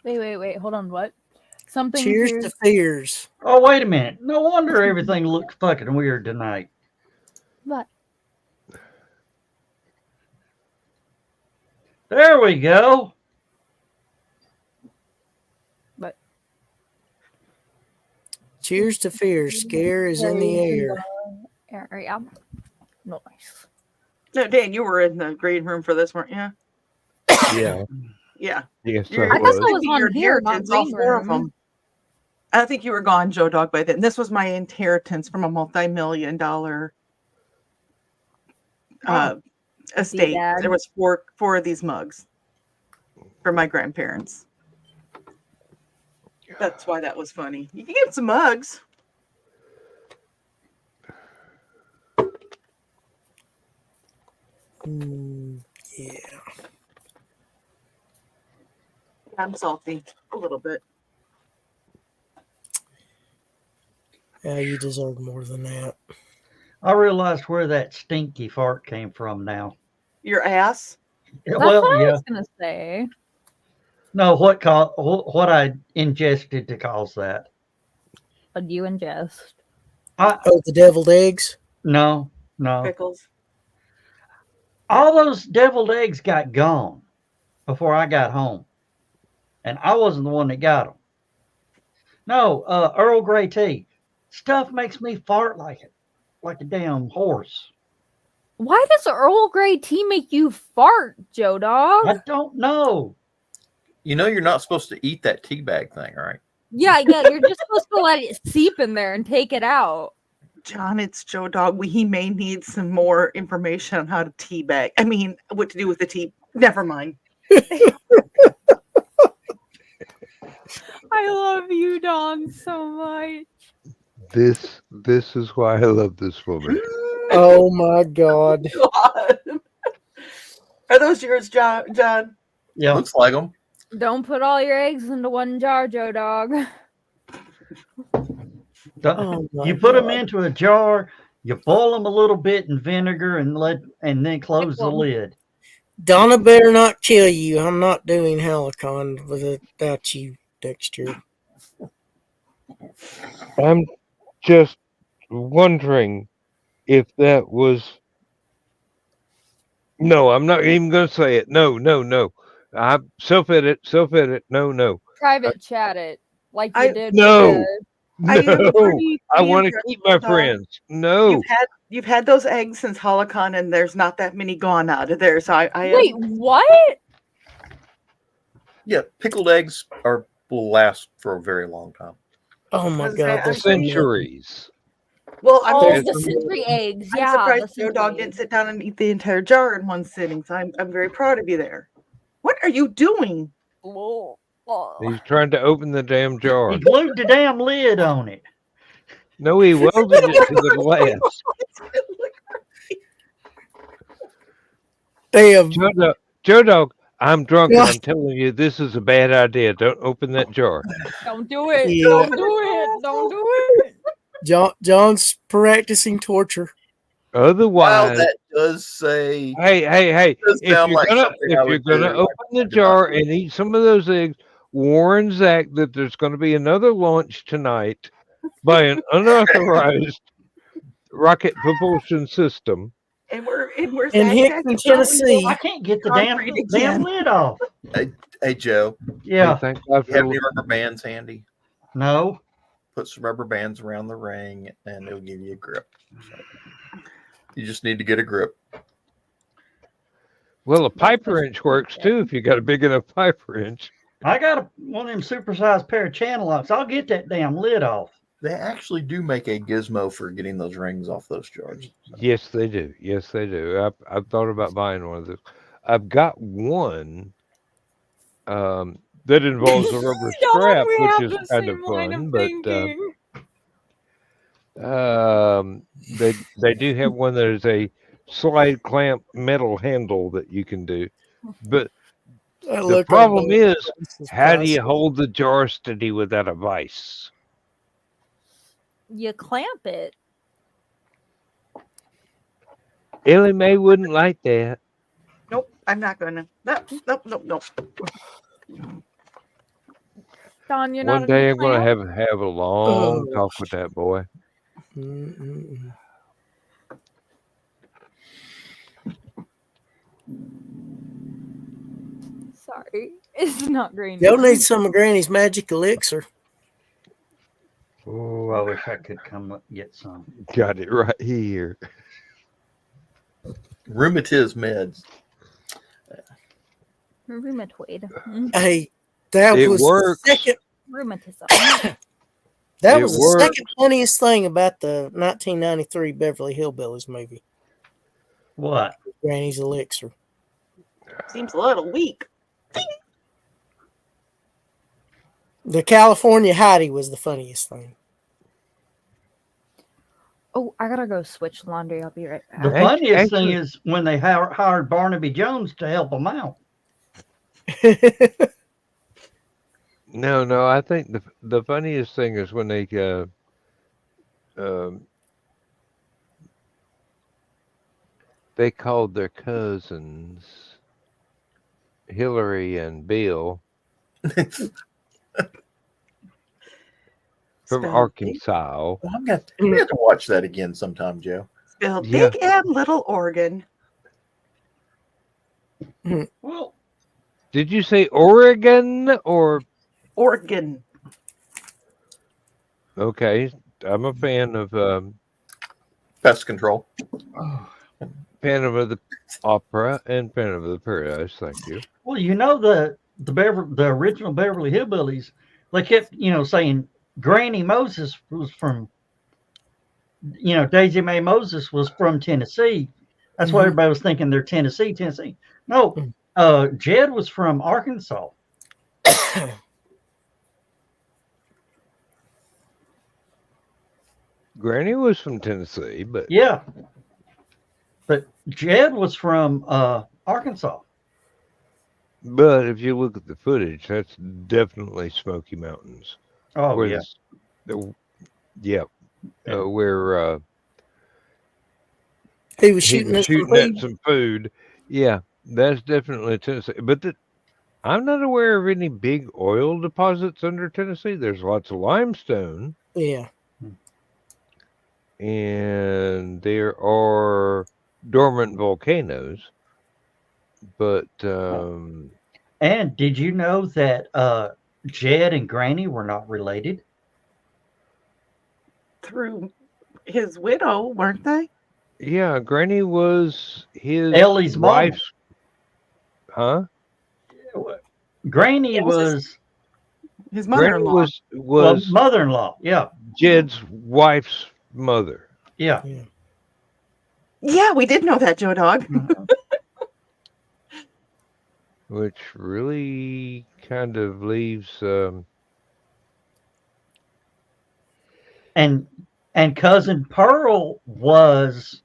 Wait. Hold on. What? Something. Cheers to fears. Oh, wait a minute. No wonder everything looks fucking weird tonight. What? There we go. But cheers to fears. Scare is in the air. Yeah. Nice. No, Dan, you were in the green room for this, weren't you? Yeah. Yeah. Yes, I guess I was on here, not all green 4 of room. them. I think you were gone, Joe Dog, by then. This was my inheritance from a multi-million-dollar estate. Dad. There was four of these mugs for my grandparents. That's why that was funny. You can get some mugs. Yeah. I'm salty a little bit. Yeah, you deserve more than that. I realized where that stinky fart came from now. Your ass? That's Well, what I yeah. was gonna say. No, what I ingested to cause that? What do you ingest? Oh, the deviled eggs? No. Pickles. All those deviled eggs got gone before I got home, and I wasn't the one that got them. No, Earl Grey tea. Stuff makes me fart like a damn horse. Why does Earl Grey tea make you fart, Joe Dog? I don't know. You know you're not supposed to eat that tea bag thing, right? Yeah, you're just supposed to let it seep in there and take it out. John, it's Joe Dog. He may need some more information on how to teabag. I mean, what to do with the tea. Never mind. I love you, Don, so much. This is why I love this woman. Oh my God. Are those yours, John? Yeah. Looks like them. Don't put all your eggs into one jar, Joe Dog. You put them into a jar, you boil them a little bit in vinegar, and then close the lid. Donna better not kill you. I'm not doing HallowCon without you next year. I'm just wondering if that was. No, I'm not even going to say it. No. I self-edit. No. Private chat it like you did. No. I am No, pretty I want to impressed, keep my Dog. friends. No. You've had those eggs since HallowCon, and there's not that many gone out of there. So I Wait, what? Yeah, pickled eggs will last for a very long time. Oh my I was God, gonna they're say, Centuries. Well, I'm Oh, just- the century eggs. I'm Yeah, surprised the Joe Dog didn't sit down and eat the entire jar in one sitting. So I'm very proud of you there. What are you doing? He's trying to open the damn jar. He glued the damn lid on it. No, he welded it to the glass. Damn. Joe Dog, I'm drunk and What? I'm telling you this is a bad idea. Don't open that jar. Don't do it. Yeah. Don't do it. Don't do it. John's practicing torture. Otherwise, Well, that does say. hey! does If sound you're like gonna something I would do. open the jar and eat some of those eggs, warn Zach that there's going to be another launch tonight by an unauthorized rocket propulsion system. And we're In Zach Hickman, Jackson, Tennessee. I can't get the damn lid off. Hey Joe, Yeah. Hey, thank God you have for any rubber bands handy? No. Put some rubber bands around the ring, and it'll give you a grip. So, you just need to get a grip. well, a pipe wrench works too if you got a big enough pipe wrench. I got one of them supersized pair of channel locks. I'll get that damn lid off. They actually do make a gizmo for getting those rings off those jars. Yes, they do. Yes, they do. I've thought about buying one of those. I've got one that involves a rubber strap, which is kind of fun. But they do have one that is a slide clamp metal handle that you can do. But the problem is, how do you hold the jar steady without a vise? You clamp it. Ellie Mae wouldn't like that. Nope, I'm not gonna. Nope. Don, you're not One day I'm gonna going to have a long talk with that boy. Sorry, it's not green. You'll need some of Granny's magic elixir. Oh, I wish I could come up and get some. Got it right here. Rheumatiz meds. Rheumatoid. Hey, that It was works. the second. Rheumatism. That It was the works. second funniest thing about the 1993 Beverly Hillbillies movie. What? Granny's elixir. Seems a little weak. The California Heidi was the funniest thing. Oh, I gotta go switch laundry. I'll be right back. The funniest thing is when they hired Barnaby Jones to help them out. No, I think the funniest thing is when they called their cousins Hillary and Bill from Arkansas. Well, I'm gonna have to watch that again sometime, Joe. Spelled Yeah. Big and Little Oregon. Well, did you say Oregon or Oregon? Okay, I'm a fan of Pest Control. Phantom of the Opera and Phantom of the Paradise. Thank you. well, you know the original Beverly Hillbillies. They kept saying Granny Moses was from. Daisy Mae Moses was from Tennessee. That's why everybody was thinking they're Tennessee. No, Jed was from Arkansas. Granny was from Tennessee, but Yeah, but Jed was from Arkansas. But if you look at the footage, that's definitely Smoky Mountains. Oh, where yeah. Where he was shooting at some food. Yeah, that's definitely Tennessee. But I'm not aware of any big oil deposits under Tennessee. There's lots of limestone. Yeah. And there are dormant volcanoes. But and did you know that Jed and Granny were not related? Through his widow, weren't they? Yeah, Granny was his Ellie's wife's. Huh? Granny was his mother-in-law. Granny was mother-in-law. Yeah. Jed's wife's mother. Yeah. Yeah, we did know that, Joe Dog. Which really kind of leaves and cousin Pearl was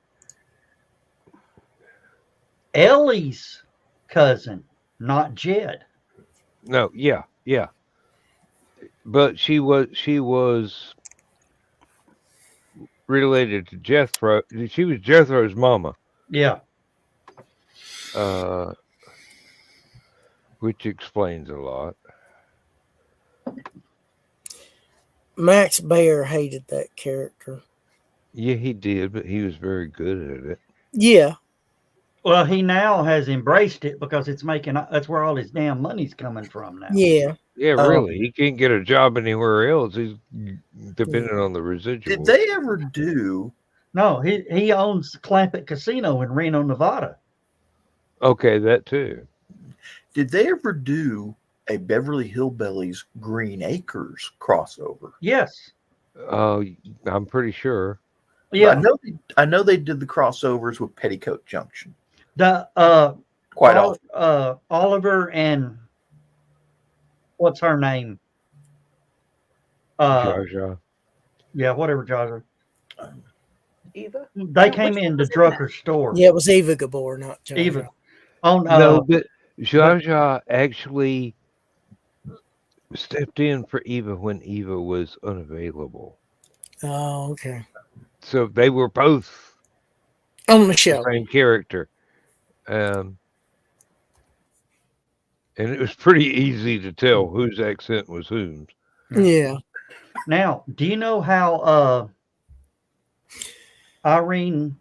Ellie's cousin, not Jed. No, yeah. But she was related to Jethro. She was Jethro's mama. Yeah. Which explains a lot. Max Baer hated that character. Yeah, he did, but he was very good at it. Yeah. Well, he now has embraced it because that's where all his damn money's coming from now. Yeah. Yeah, really. He can't get a job anywhere else. He's dependent on the residual. Did they ever do? No, he owns Clampett Casino in Reno, Nevada. Okay, that too. Did they ever do a Beverly Hillbillies Green Acres crossover? Yes. I'm pretty sure. Yeah. I know they did the crossovers with Petticoat Junction. The Quite often. Oliver and what's her name? Jaja. Yeah, whatever Jaja. Eva? They came into Drucker's store. Yeah, it was Eva Gabor, not Jaja. Eva. Oh no, but Jaja actually stepped in for Eva when Eva was unavailable. Oh, okay. So they were both on the show. Same character. And it was pretty easy to tell whose accent was whose. Yeah. Now, do you know how Irene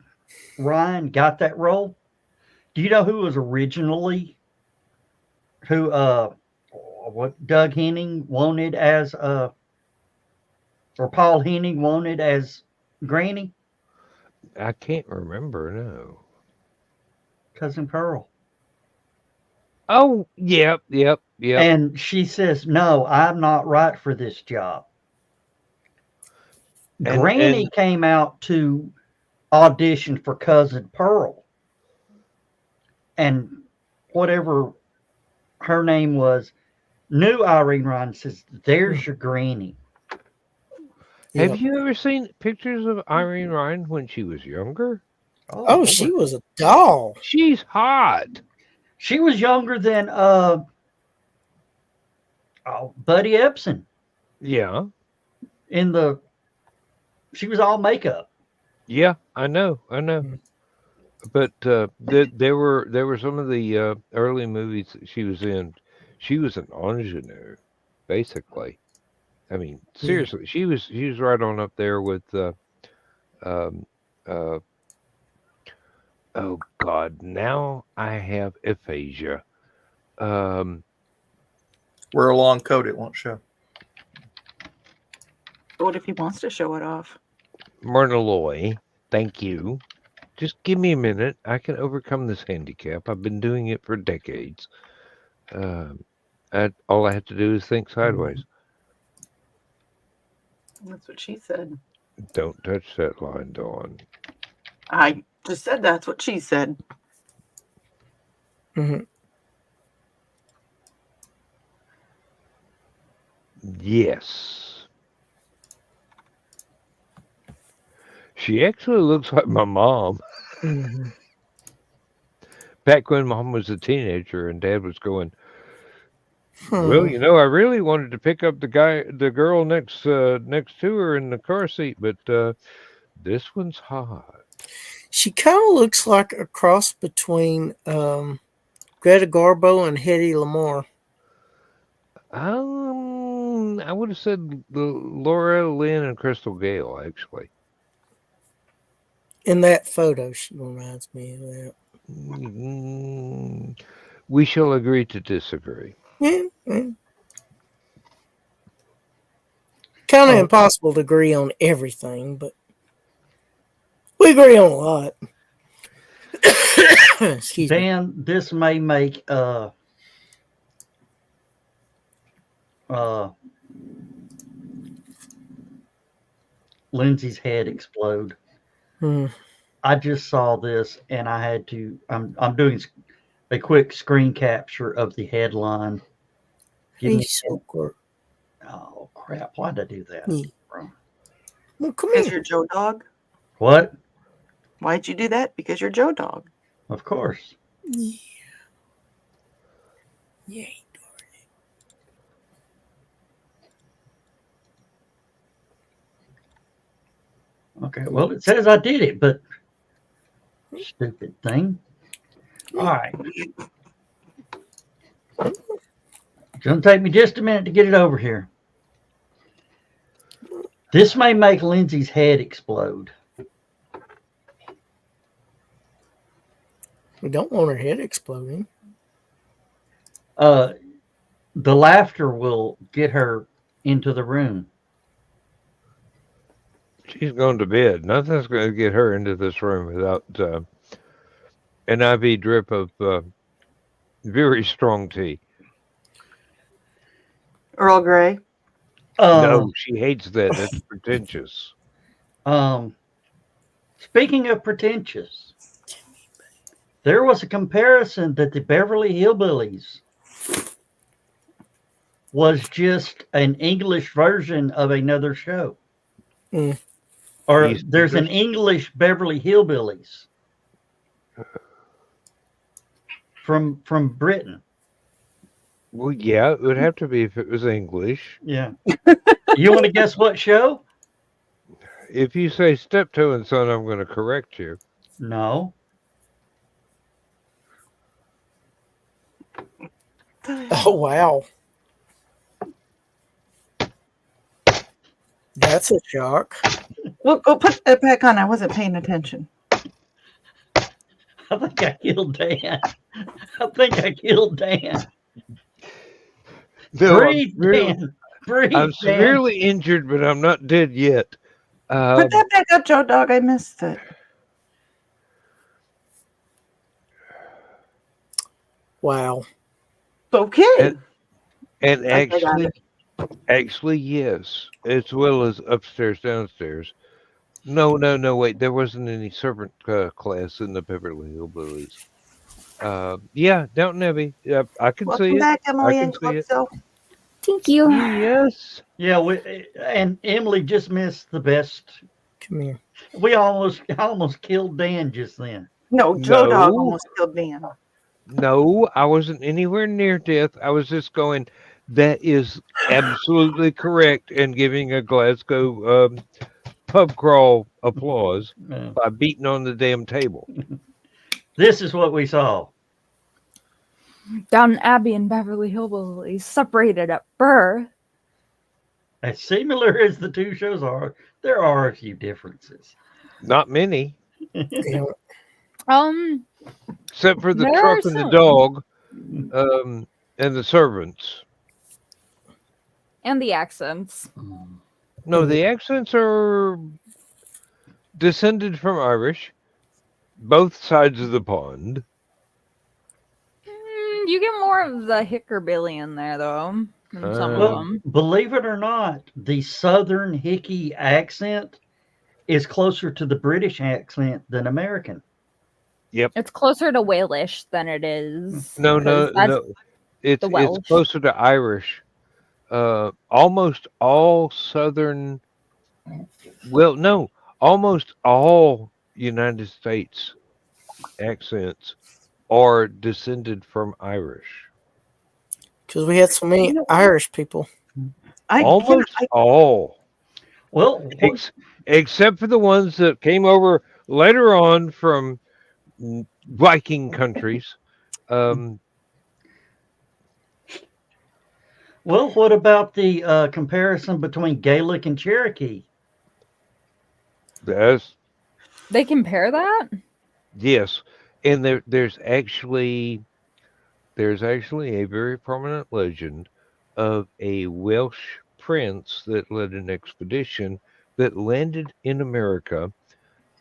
Ryan got that role? Do you know who was originally what Doug Henning wanted as or Paul Henning wanted as Granny? I can't remember, no. Cousin Pearl. Oh, yep. And she says, "No, I'm not right for this job." Granny came out to audition for Cousin Pearl. And whatever her name was, new Irene Ryan says, "There's your granny." Have you ever seen pictures of Irene Ryan when she was younger? Oh, she was a doll. She's hot. She was younger than Buddy Epson. Yeah. She was all makeup. Yeah, I know. But there were some of the early movies that she was in. She was an ingenue, basically. I mean, seriously, she was right on up there with um uh oh God, now I have aphasia. Wear a long coat, it won't show. What if he wants to show it off? Myrna Loy, thank you. Just give me a minute. I can overcome this handicap. I've been doing it for decades. All I have to do is think sideways. That's what she said. Don't touch that line, Dawn. I just said that's what she said. Yes. She actually looks like my mom. Back when Mom was a teenager and Dad was going, well, I really wanted to pick up the girl next to her in the car seat, but this one's hot. She kind of looks like a cross between Greta Garbo and Hedy Lamarr. I would have said Laura Lynn and Crystal Gale, actually. In that photo, she reminds me of that. We shall agree to disagree. Kind of impossible to agree on everything, but we agree on a lot. Excuse me. Dan, this may make Lindsay's head explode. I just saw this and I had to. I'm doing a quick screen capture of the headline. Oh crap! Why did I do that? Well, come Because here. you're Joe Dog. What? Why'd you do that? Because you're Joe Dog. Of course. Yeah. Okay. Well, it says I did it, but stupid thing. All right. It's gonna take me just a minute to get it over here. This may make Lindsay's head explode. We don't want her head exploding. The laughter will get her into the room. She's going to bed. Nothing's going to get her into this room without an IV drip of very strong tea. Earl Grey. No, she hates that. That's pretentious. Speaking of pretentious, there was a comparison that the Beverly Hillbillies was just an English version of another show. Or there's an English Beverly Hillbillies from Britain. Well, yeah, it would have to be if it was English. Yeah. You want to guess what show? If you say Steptoe and Son, I'm going to correct you. No. Oh, wow. That's a shock. Well, go put that back on. I wasn't paying attention. I think I killed Dan. No, Breathe, Dan. Breathe, I'm Dan. severely injured, but I'm not dead yet. Put that back up, Joe Dog. I missed it. Wow. Okay. And actually, yes, as well as upstairs, downstairs. No, wait, there wasn't any servant class in the Beverly Hillbillies. Yeah, Downton Abbey. Yeah, I can see Welcome it. back, Emily I can and see it. Clarksville. Thank you. Yes. Yeah, and Emily just missed the best. Come here. We almost killed Dan just then. No, Joe Dog No. almost killed Dan. No, I wasn't anywhere near death. I was just going, that is absolutely correct, and giving a Glasgow pub crawl applause by beating on the damn table. This is what we saw. Downton Abbey and Beverly Hillbillies separated at birth. As similar as the two shows are, there are a few differences. Not many. Yeah. Except for the There truck are and the some. dog, and the servants. And the accents. No, the accents are descended from Irish, both sides of the pond. You get more of the Hickerbilly in there, though, than some of Well, them. believe it or not, the Southern Hickey accent is closer to the British accent than American. Yep. It's closer to Walish than it is. No. 'cause that's It's the Welsh. closer to Irish. Almost all Southern. Well, no, almost all United States accents are descended from Irish. Because we had so many Irish people. Almost all. Well, except for the ones that came over later on from Viking countries. Well, what about the comparison between Gaelic and Cherokee? They compare that? Yes, and there's actually a very prominent legend of a Welsh prince that led an expedition that landed in America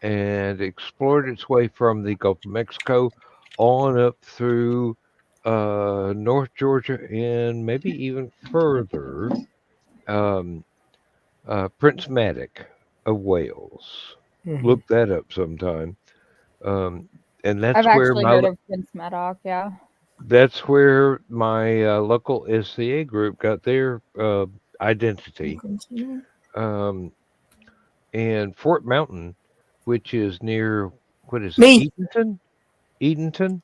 and explored its way from the Gulf of Mexico on up through North Georgia and maybe even further. Prince Madoc of Wales. Mhm. Look that up sometime. And that's I've where actually heard of Prince Madoc, yeah. that's where my local SCA group got their identity. And Fort Mountain, which is near, what is it? Me. Eatonton?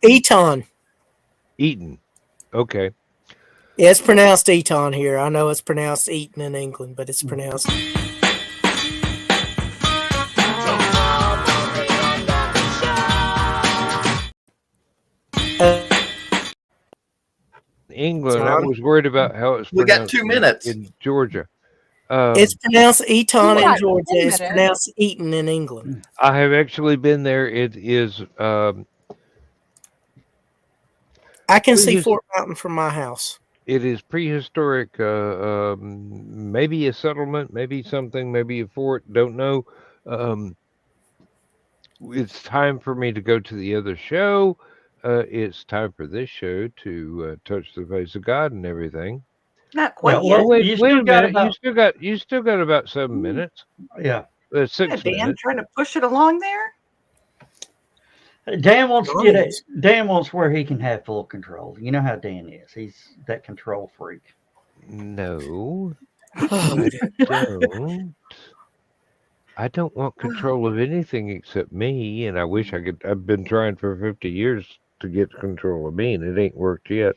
Eaton. Okay. Yeah, it's pronounced Eton here. I know it's pronounced Eton in England, but it's pronounced. England, I was worried about how it's We got pronounced 2 minutes. in Georgia. It's pronounced Eton You in got Georgia. 10 It's minutes. pronounced Eton in England. I have actually been there. It is I can see Fort Mountain from my house. it is prehistoric, maybe a settlement, maybe something, maybe a fort, don't know. It's time for me to go to the other show. It's time for this show to touch the face of God and everything. Not quite Well, yet. Wait you a still got minute. about- You still got about 7 minutes. Yeah. 6 Yeah, Dan minutes. trying to push it along there. Dan wants to Dan wants where he can have full control. You know how Dan is. He's that control freak. No, I don't. I don't want control of anything except me, and I wish I could. I've been trying for 50 years to get control of me, and it ain't worked yet.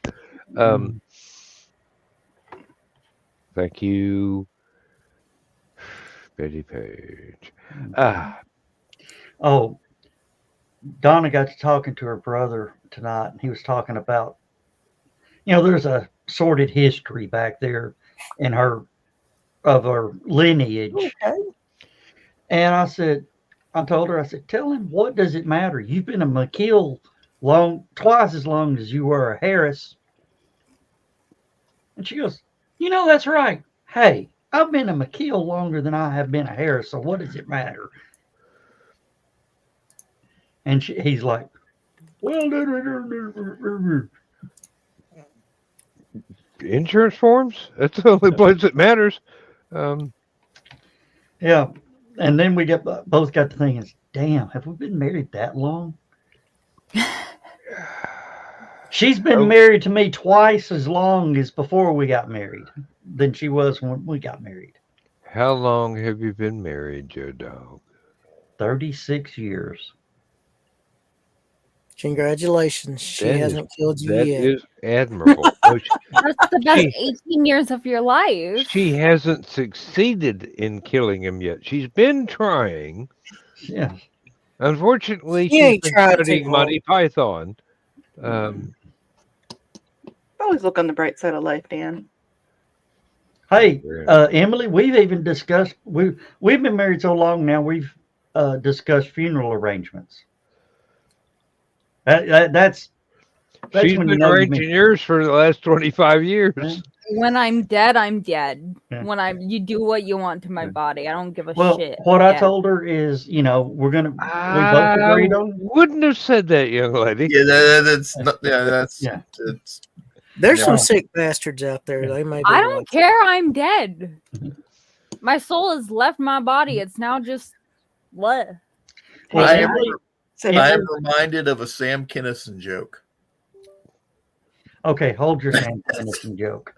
Thank you, Betty Page. Oh, Donna got to talking to her brother tonight, and he was talking about, there's a sordid history back there in her lineage. Okay. And I told her, tell him, what does it matter? You've been a McKeel twice as long as you were a Harris. And she goes, that's right. Hey, I've been a McKeel longer than I have been a Harris, so what does it matter? And he's like, well, insurance forms? That's the only place that matters. Yeah. And then we both got to thinking, damn, have we been married that long? She's been Oh. married to me twice as long as before we got married than she was when we got married. How long have you been married, Joe Dog? 36 years. Congratulations. She That is- hasn't killed you That yet. is admirable. No, That's the best 18 years of your life. she hasn't succeeded in killing him yet. She's been trying. Yeah. Unfortunately, She she's ain't been tried too studying hard. Monty Python. Always look on the bright side of life, Dan. Hey, Emily, we've even discussed we've been married so long now. We've discussed funeral arrangements. That's She's when been you know you've arranging yours for the last 25 years. When I'm dead, I'm dead. Yeah. You do what you want to my body. I don't give a Well, shit. what I Yeah. told her is, we both I agreed on. wouldn't have said that, young lady. Yeah, that's not. Yeah, that's. Yeah. It's, There's Yeah. some sick bastards out there. They may be I don't watching. care. I'm dead. My soul has left my body. It's now just what? I am, Say I am reminded of a Sam Kinison joke. Okay, hold your Sam Kinison joke.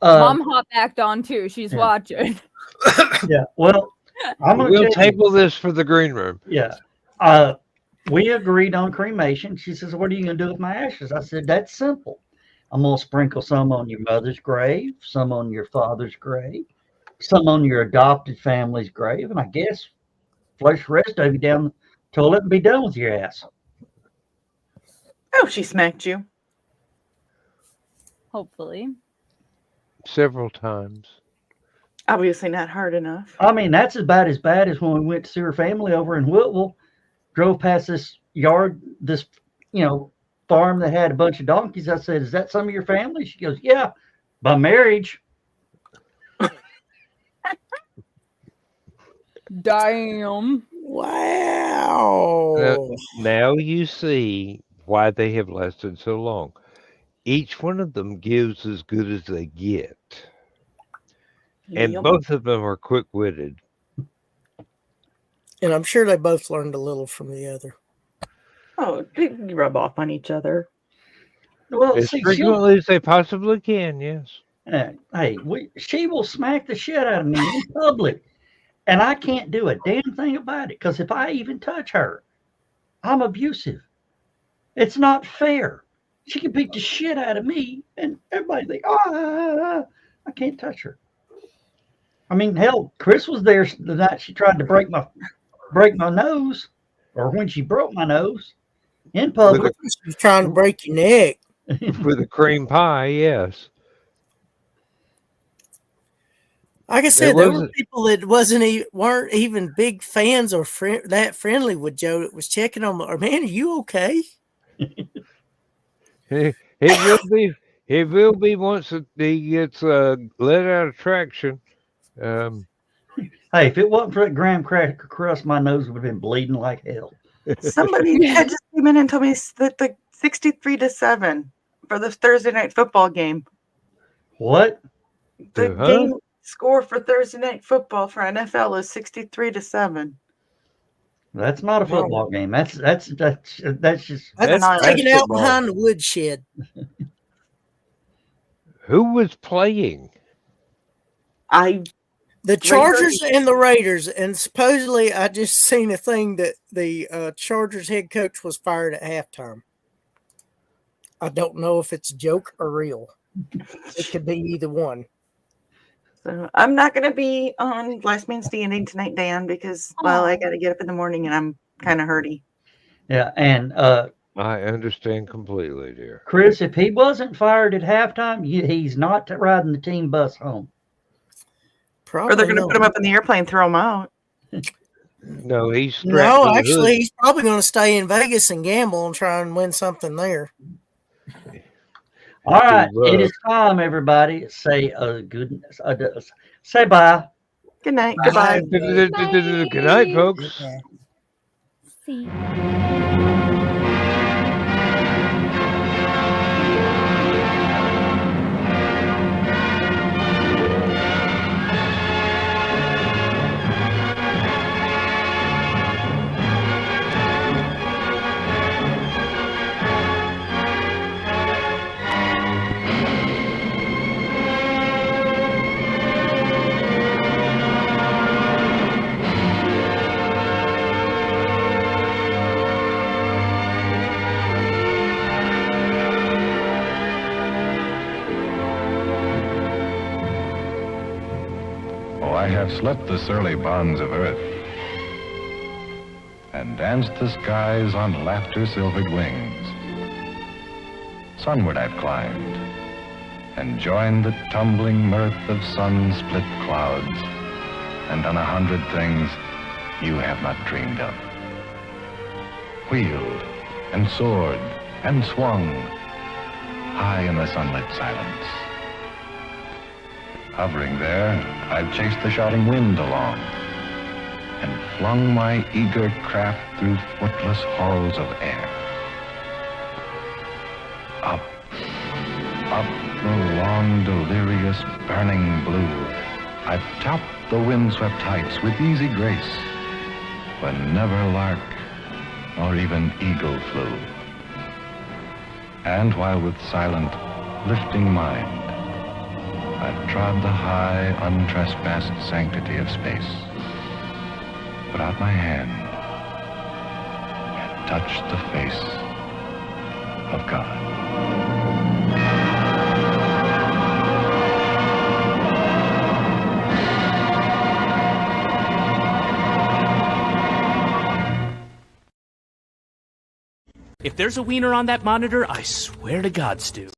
Mom hopped back on too. She's watching. Yeah. Well, I'm gonna We'll tell you- table this for the green room. Yeah. We agreed on cremation. She says, "What are you going to do with my ashes?" I said, "That's simple. I'm going to sprinkle some on your mother's grave, some on your father's grave, some on your adopted family's grave, and I guess flush the rest of you down the toilet and be done with your ass." Oh, she smacked you. Hopefully. Several times. Obviously not hard enough. I mean, that's about as bad as when we went to see her family over in Whitwell, drove past this yard, this, farm that had a bunch of donkeys. I said, "Is that some of your family?" She goes, "Yeah, by marriage." Damn. Wow. Now you see why they have lasted so long. Each one of them gives as good as they get. And Yep. both of them are quick-witted. And I'm sure they both learned a little from the other. Oh, they rub off on each other. Well, As see, frequently as they possibly can, yes. hey, she will smack the shit out of me in public, and I can't do a damn thing about it because if I even touch her, I'm abusive. It's not fair. She can beat the shit out of me, and everybody think, I can't touch her. I mean, hell, Chris was there the night she tried to break my nose, or when she broke my nose in public. She's trying to break your neck. With a cream pie, yes. Like I said, there were people that weren't even big fans or that friendly with Joe that was checking on me. Man, are you okay? It will be once he gets let out of traction. Hey, if it wasn't for that graham cracker crust, my nose would have been bleeding like hell. Somebody had just came in and told me that the 63-7 for the Thursday night football game. What? The game score for Thursday night football for NFL is 63-7. That's not a football game. That's just That's taken out behind the woodshed. Who was playing? The Chargers and the Raiders, and supposedly I just seen a thing that the Chargers head coach was fired at halftime. I don't know if it's a joke or real. It could be either one. So I'm not going to be on Last Man Standing tonight, Dan, because I got to get up in the morning and I'm kind of hurty. Yeah, and I understand completely, dear. Chris, if he wasn't fired at halftime, he's not riding the team bus home. Probably or they're going to put him up in the airplane, throw him out. No, he's actually, he's probably going to stay in Vegas and gamble and try and win something there. All right, it is time, everybody. Say say bye. Good night. Bye. Goodbye. Good night, folks. See. have slipped the surly bonds of earth and danced the skies on laughter-silvered wings. Sunward I've climbed and joined the tumbling mirth of sun-split clouds and done 100 things you have not dreamed of. Wheeled and soared and swung high in the sunlit silence. Hovering there, I've chased the shouting wind along and flung my eager craft through footless halls of air. Up, up the long, delirious, burning blue, I've topped the windswept heights with easy grace, when never lark nor even eagle flew. And while with silent, lifting mind, I've trod the high, untrespassed sanctity of space, put out my hand and touched the face of God. If there's a wiener on that monitor, I swear to God, Stu.